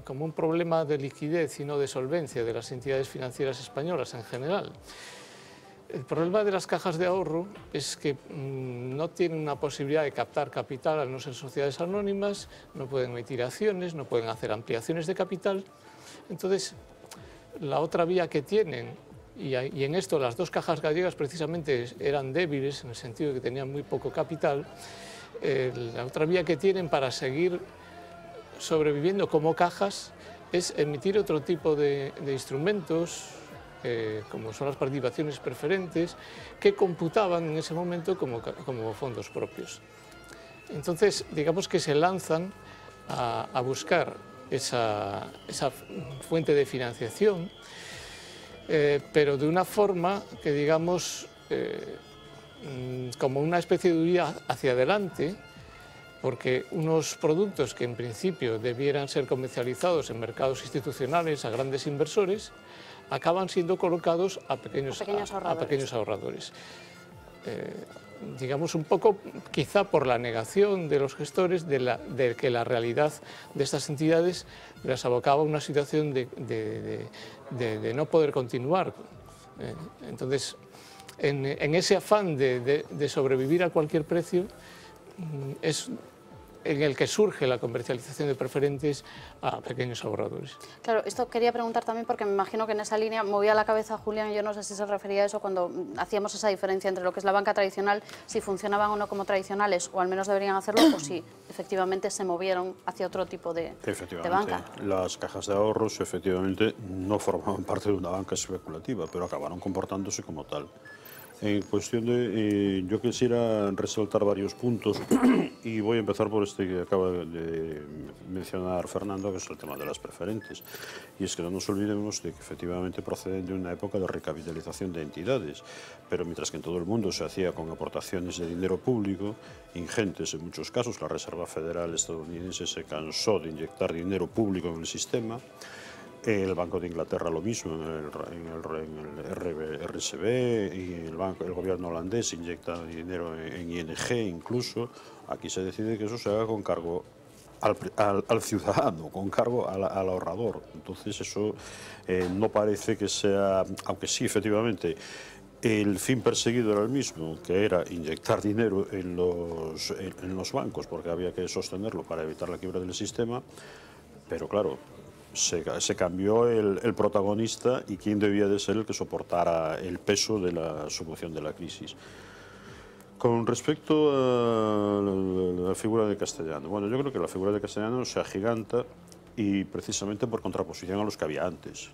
Speaker 11: como un problema de liquidez y no de solvencia de las entidades financieras españolas en general. El problema de las cajas de ahorro es que no tienen una posibilidad de captar capital al no ser sociedades anónimas, no pueden emitir acciones, no pueden hacer ampliaciones de capital. Entonces, la otra vía que tienen, y en esto las dos cajas gallegas precisamente eran débiles en el sentido de que tenían muy poco capital, la otra vía que tienen para seguir sobreviviendo como cajas es emitir otro tipo de instrumentos, como son las participaciones preferentes, que computaban en ese momento como fondos propios. Entonces, digamos que se lanzan a buscar esa fuente de financiación, pero de una forma que, digamos, como una especie de huida hacia adelante, porque unos productos que en principio debieran ser comercializados en mercados institucionales a grandes inversores, acaban siendo colocados a pequeños ahorradores. Digamos un poco, quizá por la negación de los gestores de que la realidad de estas entidades les abocaba a una situación de no poder continuar. Entonces, en ese afán de sobrevivir a cualquier precio, es en el que surge la comercialización de preferentes a pequeños ahorradores.
Speaker 1: Claro, esto quería preguntar también porque me imagino que en esa línea movía la cabeza Julián, y yo no sé si se refería a eso cuando hacíamos esa diferencia entre lo que es la banca tradicional, si funcionaban o no como tradicionales, o al menos deberían hacerlo, o si efectivamente se movieron hacia otro tipo de banca.
Speaker 13: Las cajas de ahorros efectivamente no formaban parte de una banca especulativa, pero acabaron comportándose como tal. En cuestión de, yo quisiera resaltar varios puntos y voy a empezar por este que acaba de mencionar Fernando, que es el tema de las preferentes. Y es que no nos olvidemos de que efectivamente proceden de una época de recapitalización de entidades, pero mientras que en todo el mundo se hacía con aportaciones de dinero público, ingentes en muchos casos, la Reserva Federal estadounidense se cansó de inyectar dinero público en el sistema. El Banco de Inglaterra lo mismo, en el RSB, y el gobierno holandés inyecta dinero en ING incluso. Aquí se decide que eso se haga con cargo al ciudadano, con cargo al ahorrador. Entonces eso no parece que sea, aunque sí efectivamente el fin perseguido era el mismo, que era inyectar dinero en los bancos porque había que sostenerlo para evitar la quiebra del sistema, pero claro, se cambió el protagonista y quién debía de ser el que soportara el peso de la solución de la crisis. Con respecto a la figura de Castellano, bueno, yo creo que la figura de Castellano se agiganta y precisamente por contraposición a los que había antes,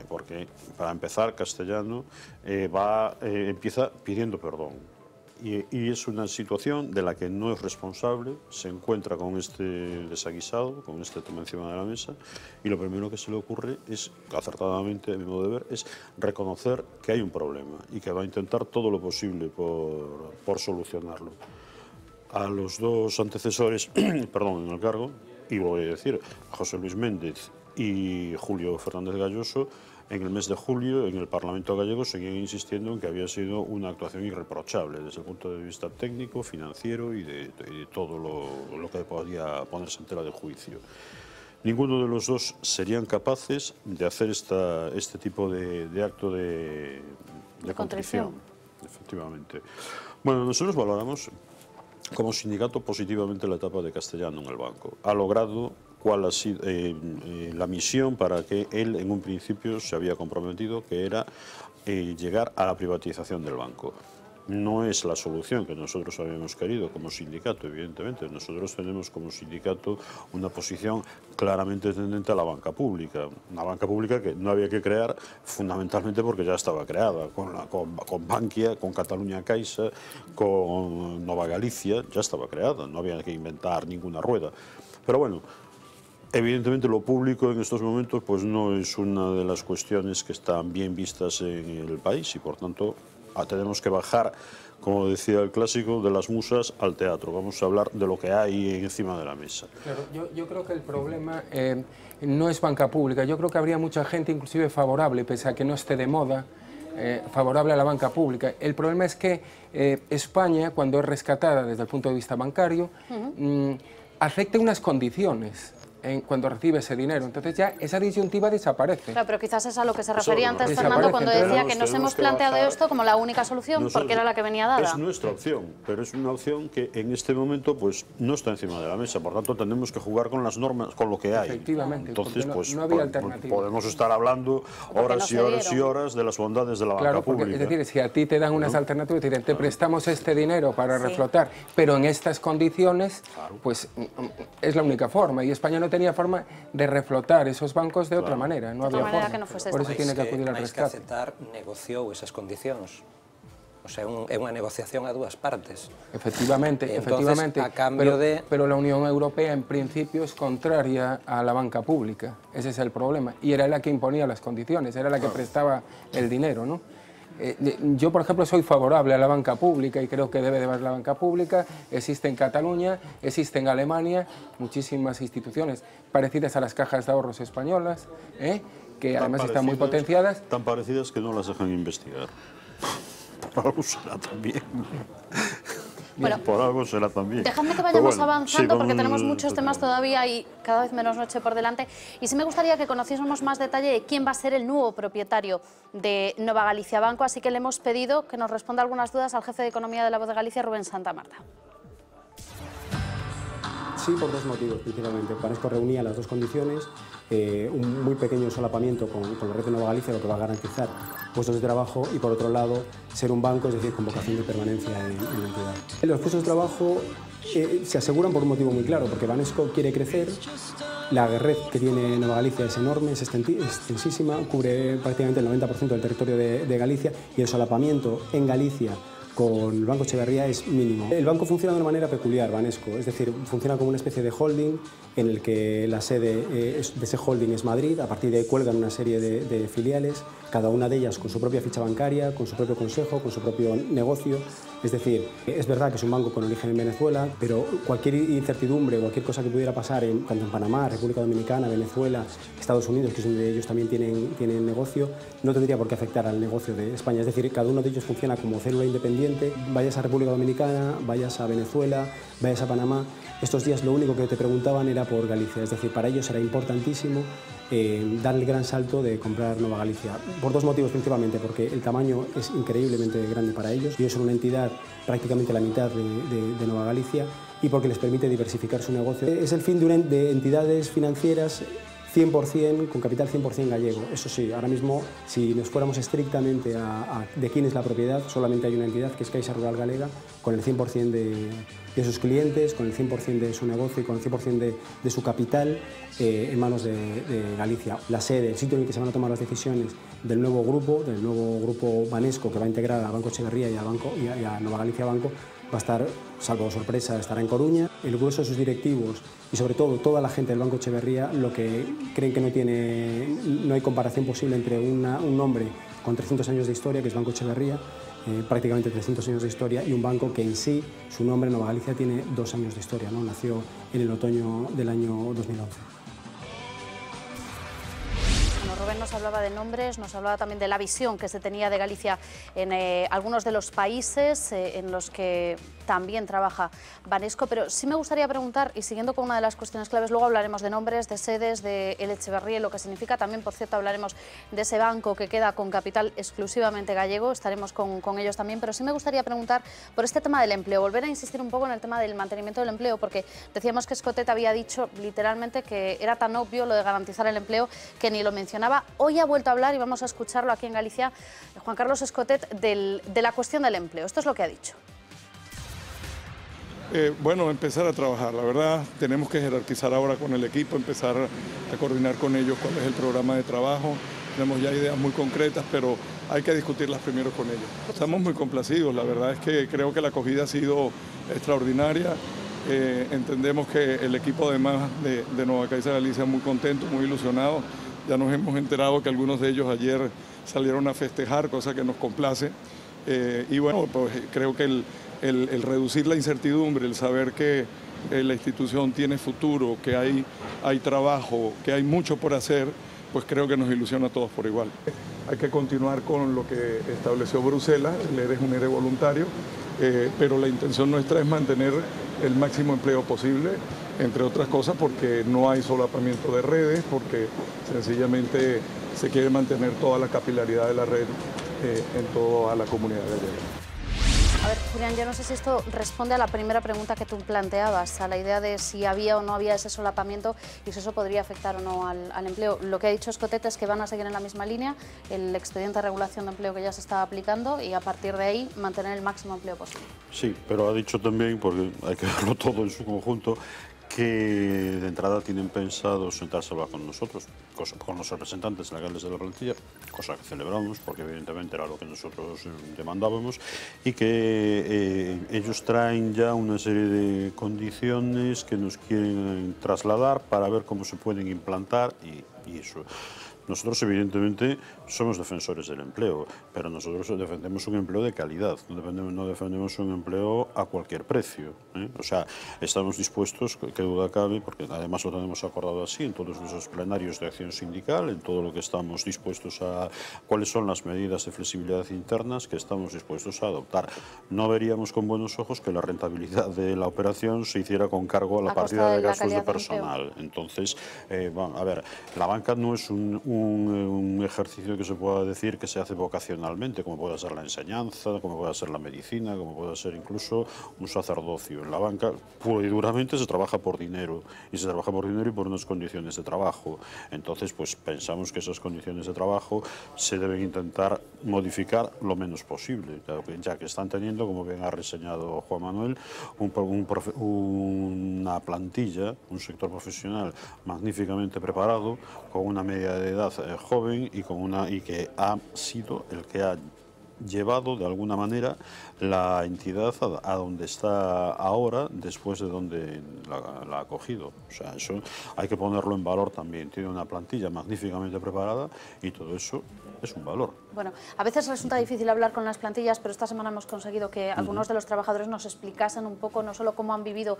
Speaker 13: porque para empezar Castellano empieza pidiendo perdón. Y es una situación de la que no es responsable, se encuentra con este desaguisado, con este tema encima de la mesa, y lo primero que se le ocurre es, acertadamente a mi modo de ver, es reconocer que hay un problema y que va a intentar todo lo posible por solucionarlo. A los dos antecesores, perdón, en el cargo, y voy a decir, José Luis Méndez y Julio Fernández Galloso, en el mes de julio, en el Parlamento gallego, seguían insistiendo en que había sido una actuación irreprochable desde el punto de vista técnico, financiero y de todo lo que podía ponerse en tela de juicio. Ninguno de los dos serían capaces de hacer este tipo de acto de contrición, efectivamente. Bueno, nosotros valoramos como sindicato positivamente la etapa de Castellano en el banco. Ha logrado cuál ha sido la misión para que él en un principio se había comprometido, que era llegar a la privatización del banco. No es la solución que nosotros habíamos querido como sindicato, evidentemente. Nosotros tenemos como sindicato una posición claramente tendente a la banca pública. Una banca pública que no había que crear fundamentalmente porque ya estaba creada. Con Bankia, con Catalunya Caixa, con Nova Galicia, ya estaba creada. No había que inventar ninguna rueda. Pero bueno, evidentemente lo público en estos momentos pues no es una de las cuestiones que están bien vistas en el país y por tanto tenemos que bajar, como decía el clásico, de las musas al teatro. Vamos a hablar de lo que hay encima de la mesa.
Speaker 9: Claro, yo creo que el problema no es banca pública. Yo creo que habría mucha gente inclusive favorable, pese a que no esté de moda, favorable a la banca pública. El problema es que España, cuando es rescatada desde el punto de vista bancario, acepta unas condiciones cuando recibe ese dinero. Entonces ya esa disyuntiva desaparece.
Speaker 1: Claro, pero quizás es a lo que se refería antes Fernando cuando decía que nos hemos planteado esto como la única solución porque era la que venía dada.
Speaker 13: Es nuestra opción, pero es una opción que en este momento pues no está encima de la mesa, por tanto tenemos que jugar con las normas, con lo que hay.
Speaker 9: Efectivamente,
Speaker 13: entonces pues
Speaker 9: no había alternativa.
Speaker 13: podemos estar hablando horas y horas y horas de las bondades de la banca pública.
Speaker 9: Es decir, si a ti te dan unas alternativas, te dicen, te prestamos este dinero para reflotar, pero en estas condiciones, pues es la única forma, y España no tenía forma de reflotar esos bancos de outra maneira, non había forma. Por eso tiene que acudir al rescate.
Speaker 12: Mais que aceptar, negociou esas condicións. O sea, é unha negociación a dúas partes.
Speaker 9: Efectivamente,
Speaker 12: efectivamente. A cambio
Speaker 9: pero la Unión Europea en principio es contraria a la banca pública. Ese es el problema. Y era la que imponía las condiciones, era la que prestaba el dinero, ¿no? Yo, por ejemplo, soy favorable a la banca pública y creo que debe de haber la banca pública. Existe en Cataluña, existe en Alemania, muchísimas instituciones parecidas a las cajas de ahorros españolas, que además están muy potenciadas.
Speaker 13: Tan parecidas que no las dejan investigar. Por algo será también.
Speaker 1: Bueno,
Speaker 13: por algo será también.
Speaker 1: Dejadme que vayamos avanzando porque tenemos muchos temas todavía y cada vez menos noche por delante. Y sí me gustaría que conociésemos más detalle de quién va a ser el nuevo propietario de Nova Galicia Banco, así que le hemos pedido que nos responda algunas dudas al jefe de Economía de La Voz de Galicia, Rubén Santamarta.
Speaker 4: Sí, por dos motivos principalmente. Banesco reunía las dos condiciones, un muy pequeño solapamiento con la red de Nova Galicia, lo que va a garantizar puestos de trabajo, y por otro lado ser un banco, es decir, con vocación de permanencia en la entidad. Los puestos de trabajo se aseguran por un motivo muy claro, porque Banesco quiere crecer, la red que tiene Nova Galicia es enorme, es extensísima, cubre prácticamente el 90% del territorio de Galicia, y el solapamiento en Galicia con el Banco Echeverría es mínimo. El banco funciona de una manera peculiar, Banesco, es decir, funciona como una especie de holding en el que la sede de ese holding es Madrid, a partir de ahí cuelgan una serie de filiales, cada una de ellas con su propia ficha bancaria, con su propio consejo, con su propio negocio. Es decir, es verdad que es un banco con origen en Venezuela, pero cualquier incertidumbre, cualquier cosa que pudiera pasar tanto en Panamá, República Dominicana, Venezuela, Estados Unidos, que es donde ellos también tienen negocio, no tendría por qué afectar al negocio de España. Es decir, cada uno de ellos funciona como célula independiente, vayas a República Dominicana, vayas a Venezuela, vayas a Panamá. Estos días lo único que te preguntaban era por Galicia, es decir, para ellos era importantísimo dar el gran salto de comprar Nova Galicia. Por dos motivos principalmente, porque el tamaño es increíblemente grande para ellos, ellos son una entidad prácticamente la mitad de Nova Galicia, y porque les permite diversificar su negocio. Es el fin de entidades financieras 100%, con capital 100% gallego. Eso sí, ahora mismo, si nos fuéramos estrictamente de quién es la propiedad, solamente hay una entidad, que es Caixa Rural Galega, con el 100% de sus clientes, con el 100% de su negocio y con el 100% de su capital en manos de Galicia. La sede, el sitio en el que se van a tomar las decisiones del nuevo grupo Banesco, que va a integrar a Banco Echeverría y a Nova Galicia Banco, va a estar, salvo sorpresa, estará en Coruña. El grueso de sus directivos y sobre todo toda la gente del Banco Echeverría lo que creen que no hay comparación posible entre un nombre con 300 años de historia, que es Banco Echeverría, prácticamente 300 años de historia, y un banco que en sí, su nombre, Nova Galicia, tiene 2 años de historia, ¿no? Nació en el otoño del año 2011.
Speaker 1: Rubén nos hablaba de nombres, nos hablaba también de la visión que se tenía de Galicia en algunos de los países en los que también trabaja Banesco, pero sí me gustaría preguntar, y siguiendo con una de las cuestiones claves, luego hablaremos de nombres, de sedes, de El Echeverría, lo que significa también, por cierto, hablaremos de ese banco que queda con capital exclusivamente gallego, estaremos con ellos también, pero sí me gustaría preguntar por este tema del empleo, volver a insistir un poco en el tema del mantenimiento del empleo, porque decíamos que Escotet había dicho literalmente que era tan obvio lo de garantizar el empleo que ni lo mencionaba. Hoy ha vuelto a hablar, y vamos a escucharlo aquí en Galicia, Juan Carlos Escotet, de la cuestión del empleo. Esto es lo que ha dicho.
Speaker 8: Bueno, empezar a trabajar. La verdad, tenemos que jerarquizar ahora con el equipo, empezar a coordinar con ellos cuál es el programa de trabajo. Tenemos ya ideas muy concretas, pero hay que discutirlas primero con ellos. Estamos muy complacidos, la verdad es que creo que la acogida ha sido extraordinaria. Entendemos que el equipo, además de Nova Caixa Galicia, muy contento, muy ilusionado. Ya nos hemos enterado que algunos de ellos ayer salieron a festejar, cosa que nos complace. Y bueno, pues creo que el reducir la incertidumbre, el saber que la institución tiene futuro, que hay trabajo, que hay mucho por hacer, pues creo que nos ilusiona a todos por igual. Hay que continuar con lo que estableció Bruselas, el ERE es un ERE voluntario, pero la intención nuestra es mantener el máximo empleo posible. entre otras cosas porque no hay solapamiento de redes, porque sencillamente se quiere mantener toda la capilaridad de la red en toda la comunidad gallega.
Speaker 1: A ver, Julián, yo no sé si esto responde a la primera pregunta que tú planteabas, a la idea de si había o no había ese solapamiento y si eso podría afectar o no al empleo. Lo que ha dicho Escotet es que van a seguir en la misma línea, el expediente de regulación de empleo que ya se está aplicando y a partir de ahí mantener el máximo empleo posible.
Speaker 13: Sí, pero ha dicho también, porque hay que verlo todo en su conjunto, que de entrada tienen pensado sentarse a hablar con nosotros, con los representantes legales de la plantilla, cosa que celebramos porque evidentemente era lo que nosotros demandábamos, y que ellos traen ya una serie de condiciones que nos quieren trasladar para ver cómo se pueden implantar y eso. Nosotros, evidentemente, somos defensores del empleo, pero nosotros defendemos un empleo de calidad, no defendemos un empleo a cualquier precio, ¿eh? O sea, estamos dispuestos, que duda cabe, porque además lo tenemos acordado así, en todos nuestros plenarios de acción sindical, en todo lo que estamos dispuestos a... cuáles son las medidas de flexibilidad internas que estamos dispuestos a adoptar. No veríamos con buenos ojos que la rentabilidad de la operación se hiciera con cargo a la partida de gastos de personal. Entonces, a ver, la banca no es un ejercicio que se pueda decir que se hace vocacionalmente, como puede ser la enseñanza, como puede ser la medicina, como puede ser incluso un sacerdocio. En la banca, puro y duramente, se trabaja por dinero, y se trabaja por dinero y por unas condiciones de trabajo. Entonces, pues pensamos que esas condiciones de trabajo se deben intentar modificar lo menos posible, ya que están teniendo, como bien ha reseñado Juan Manuel, una plantilla, un sector profesional magníficamente preparado, con una media de edad joven y que ha sido el que ha llevado de alguna manera la entidad a donde está ahora, después de donde la ha cogido. O sea, eso hay que ponerlo en valor también. Tiene una plantilla magníficamente preparada y todo eso es un valor.
Speaker 1: Bueno, a veces resulta difícil hablar con las plantillas, pero esta semana hemos conseguido que algunos de los trabajadores nos explicasen un poco no solo cómo han vivido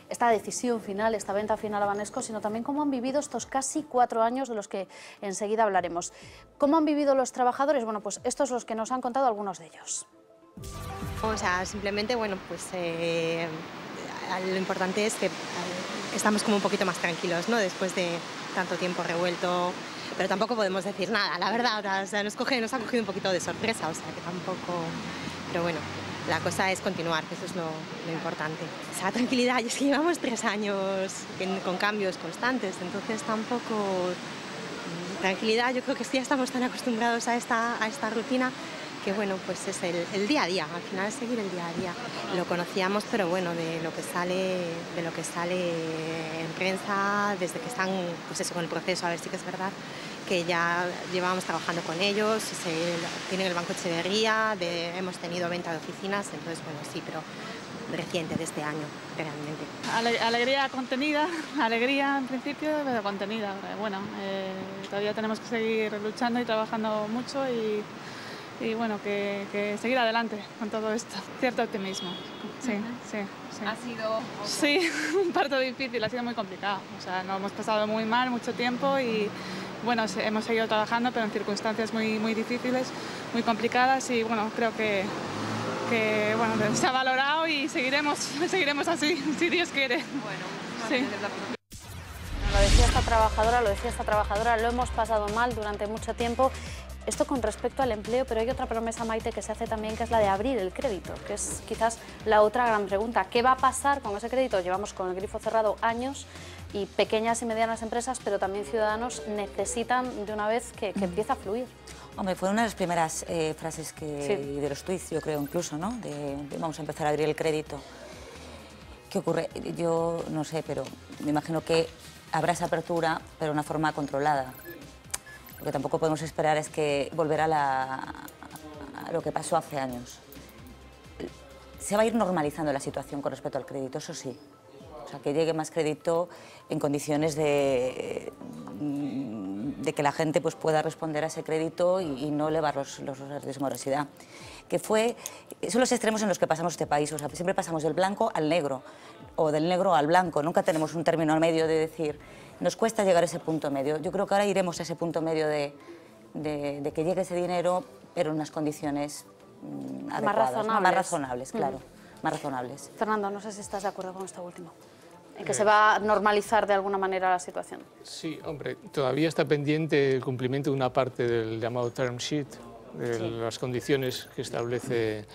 Speaker 1: esta decisión final, esta venta final a Banesco, sino también cómo han vivido estos casi 4 años de los que enseguida hablaremos. ¿Cómo han vivido los trabajadores? Bueno, pues estos son los que nos han contado algunos de ellos.
Speaker 6: O sea, simplemente, bueno, pues lo importante es que estamos como un poquito más tranquilos, ¿no? Después de tanto tiempo revuelto, pero tampoco podemos decir nada, la verdad, o sea, nos ha cogido un poquito de sorpresa, o sea, que tampoco... Pero bueno, la cosa es continuar, que eso es lo importante. O sea, tranquilidad, y es que llevamos 3 años con cambios constantes, entonces tampoco... Tranquilidad, yo creo que ya estamos tan acostumbrados a esta rutina que bueno, pues es el día a día, al final es seguir el día a día. Lo conocíamos, pero bueno, de lo que sale en prensa, desde que están pues eso, con el proceso, a ver si que es verdad que ya llevábamos trabajando con ellos, tienen el Banco Etxeberria, hemos tenido venta de oficinas, entonces bueno, sí, pero reciente de este año, realmente.
Speaker 7: Alegría contenida, alegría en principio, pero contenida. Bueno, todavía tenemos que seguir luchando y trabajando mucho y bueno, que seguir adelante con todo esto. Cierto optimismo, sí.
Speaker 23: ¿Ha sido...?
Speaker 7: Sí, un parto difícil, ha sido muy complicado. O sea, nos hemos pasado muy mal mucho tiempo y bueno, hemos seguido trabajando, pero en circunstancias muy difíciles, muy complicadas y bueno, creo que bueno, se ha valorado y seguiremos así, si Dios quiere.
Speaker 23: Bueno,
Speaker 7: sí.
Speaker 1: Lo decía esta trabajadora, lo hemos pasado mal durante mucho tiempo. Esto con respecto al empleo, pero hay otra promesa, Maite, que se hace también, que es la de abrir el crédito, que es quizás la otra gran pregunta. ¿Qué va a pasar con ese crédito? Llevamos con el grifo cerrado años y pequeñas y medianas empresas, pero también ciudadanos necesitan de una vez que empiece a fluir.
Speaker 10: Hombre, fue una de las primeras frases de los tuits, yo creo incluso, ¿no? De vamos a empezar a abrir el crédito. ¿Qué ocurre? Yo no sé, pero me imagino que habrá esa apertura, pero de una forma controlada. Lo que tampoco podemos esperar es que volver a lo que pasó hace años. Se va a ir normalizando la situación con respecto al crédito, eso sí. O sea, que llegue más crédito en condiciones de que la gente pues, pueda responder a ese crédito y no elevar los riesgos de morosidad. Son los extremos en los que pasamos este país. O sea, siempre pasamos del blanco al negro o del negro al blanco. Nunca tenemos un término al medio de decir... Nos cuesta llegar a ese punto medio. Yo creo que ahora iremos a ese punto medio de que llegue ese dinero, pero en unas condiciones adecuadas, más razonables, claro, más razonables.
Speaker 1: Fernando, no sé si estás de acuerdo con esto último. en que se va a normalizar de alguna manera la situación.
Speaker 11: Sí, hombre, todavía está pendiente el cumplimiento de una parte del llamado term sheet, de las condiciones que establece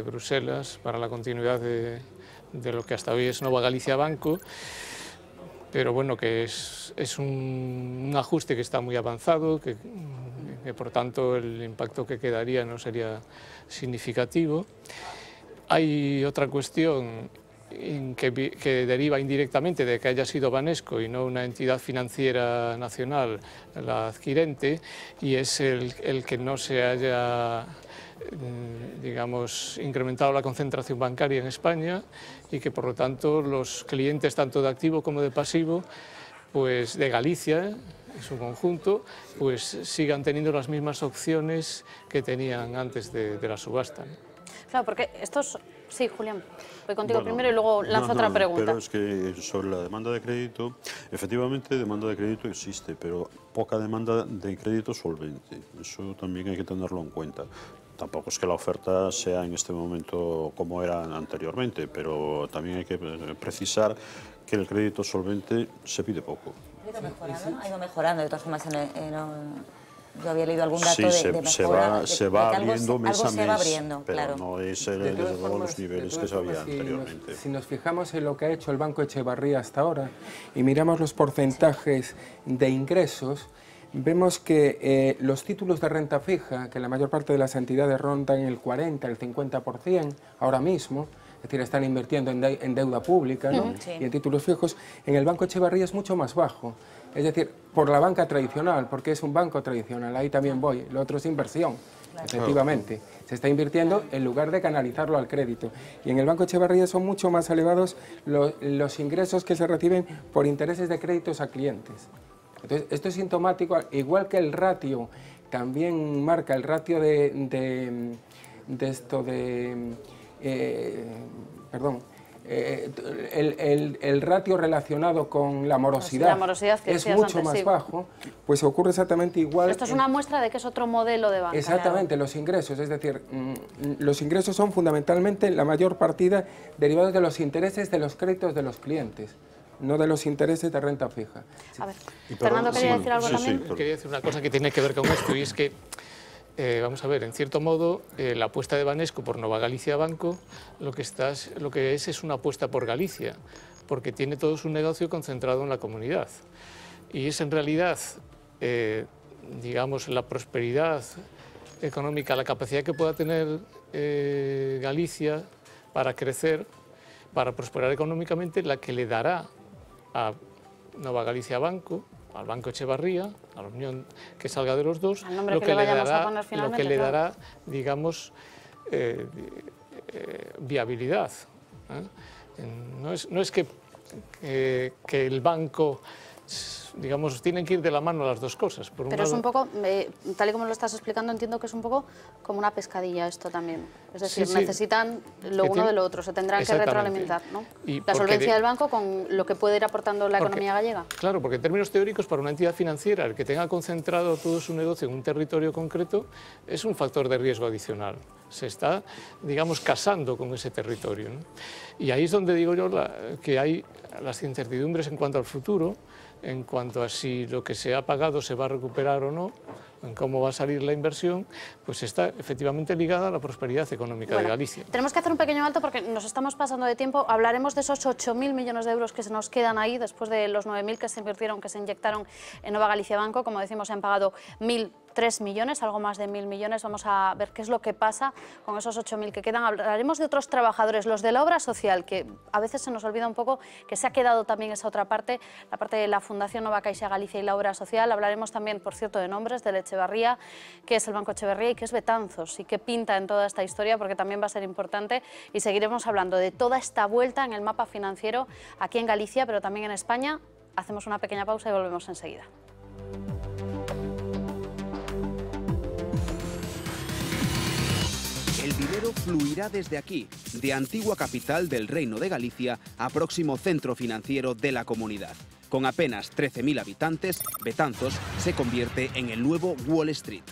Speaker 11: Bruselas para la continuidad de lo que hasta hoy es Nova Galicia Banco, pero bueno, que es un ajuste que está muy avanzado, que por tanto el impacto que quedaría no sería significativo. Hay otra cuestión que deriva indirectamente de que haya sido Banesco y no una entidad financiera nacional la adquirente, y es el que no se haya, digamos, incrementado la concentración bancaria en España y que por lo tanto los clientes tanto de activo como de pasivo, pues de Galicia en su conjunto, pues sigan teniendo las mismas opciones que tenían antes de la subasta, ¿no?
Speaker 1: Claro, porque estos... Sí, Julián, voy contigo primero y luego lanzo otra pregunta.
Speaker 13: Pero es que sobre la demanda de crédito, efectivamente demanda de crédito existe, pero poca demanda de crédito solvente. Eso también hay que tenerlo en cuenta. Tampoco es que la oferta sea en este momento como era anteriormente, pero también hay que precisar que el crédito solvente se pide poco.
Speaker 10: Ha ido mejorando, de todas formas, yo había leído algún dato de mejora.
Speaker 13: Se va abriendo mes a mes,
Speaker 10: se va abriendo,
Speaker 13: pero
Speaker 10: claro.
Speaker 13: no es desde luego los niveles que se había anteriormente.
Speaker 9: Si nos fijamos en lo que ha hecho el Banco Echevarría hasta ahora y miramos los porcentajes de ingresos, vemos que los títulos de renta fija, que la mayor parte de las entidades rondan el 40, el 50% ahora mismo, es decir, están invirtiendo en deuda pública, ¿no? Sí. Y en títulos fijos, en el Banco Echevarría es mucho más bajo. Es decir, por la banca tradicional, porque es un banco tradicional, ahí también voy. Lo otro es inversión, claro. Efectivamente. Se está invirtiendo en lugar de canalizarlo al crédito. Y en el Banco Echevarría son mucho más elevados los ingresos que se reciben por intereses de créditos a clientes. Entonces, esto es sintomático, igual que el ratio, también marca el ratio el ratio relacionado con la morosidad, que es mucho antes, más bajo, pues ocurre exactamente igual.
Speaker 1: Esto es una muestra de que es otro modelo de banca.
Speaker 9: Exactamente, los ingresos, es decir, los ingresos son fundamentalmente la mayor partida derivados de los intereses de los créditos de los clientes, no de los intereses de renta fija.
Speaker 1: A ver, Fernando quería decir algo también.
Speaker 11: Quería decir una cosa que tiene que ver con esto, y es que vamos a ver, en cierto modo, la apuesta de Banesco por Nova Galicia Banco lo que es una apuesta por Galicia, porque tiene todo su negocio concentrado en la comunidad. Y es en realidad, digamos, la prosperidad económica, la capacidad que pueda tener Galicia para crecer, para prosperar económicamente, la que le dará a Nova Galicia Banco, al Banco Echevarría, a la unión que salga de los dos, lo que le dará, digamos, viabilidad. No es que el banco, digamos, tienen que ir de la mano las dos cosas.
Speaker 1: Pero es un poco, tal y como lo estás explicando, entiendo que es un poco como una pescadilla esto también. Es decir, necesitan lo uno de lo otro, se tendrán que retroalimentar, ¿no? La solvencia del banco con lo que puede ir aportando la economía gallega.
Speaker 11: Claro, porque en términos teóricos, para una entidad financiera, el que tenga concentrado todo su negocio en un territorio concreto es un factor de riesgo adicional. Se está, digamos, casando con ese territorio, ¿no? Y ahí es donde digo yo que hay las incertidumbres en cuanto al futuro, en cuanto a si lo que se ha pagado se va a recuperar o no, en cómo va a salir la inversión, pues está efectivamente ligada a la prosperidad económica de Galicia.
Speaker 1: Tenemos que hacer un pequeño alto porque nos estamos pasando de tiempo. Hablaremos de esos 8.000 millones de euros que se nos quedan ahí después de los 9.000 que se invirtieron, que se inyectaron en Nova Galicia Banco. Como decimos, se han pagado 3 millones, algo más de 1.000 millones. Vamos a ver qué es lo que pasa con esos 8.000 que quedan. Hablaremos de otros trabajadores, los de la obra social, que a veces se nos olvida un poco que se ha quedado también esa otra parte, la parte de la Fundación Nova Caixa Galicia y la obra social. Hablaremos también, por cierto, de nombres, del Echevarría, que es el Banco Echevarría, y que es Betanzos, y qué pinta en toda esta historia, porque también va a ser importante, y seguiremos hablando de toda esta vuelta en el mapa financiero aquí en Galicia, pero también en España. Hacemos una pequeña pausa y volvemos enseguida.
Speaker 2: El dinero fluirá desde aquí, de antigua capital del Reino de Galicia a próximo centro financiero de la comunidad. Con apenas 13.000 habitantes, Betanzos se convierte en el nuevo Wall Street.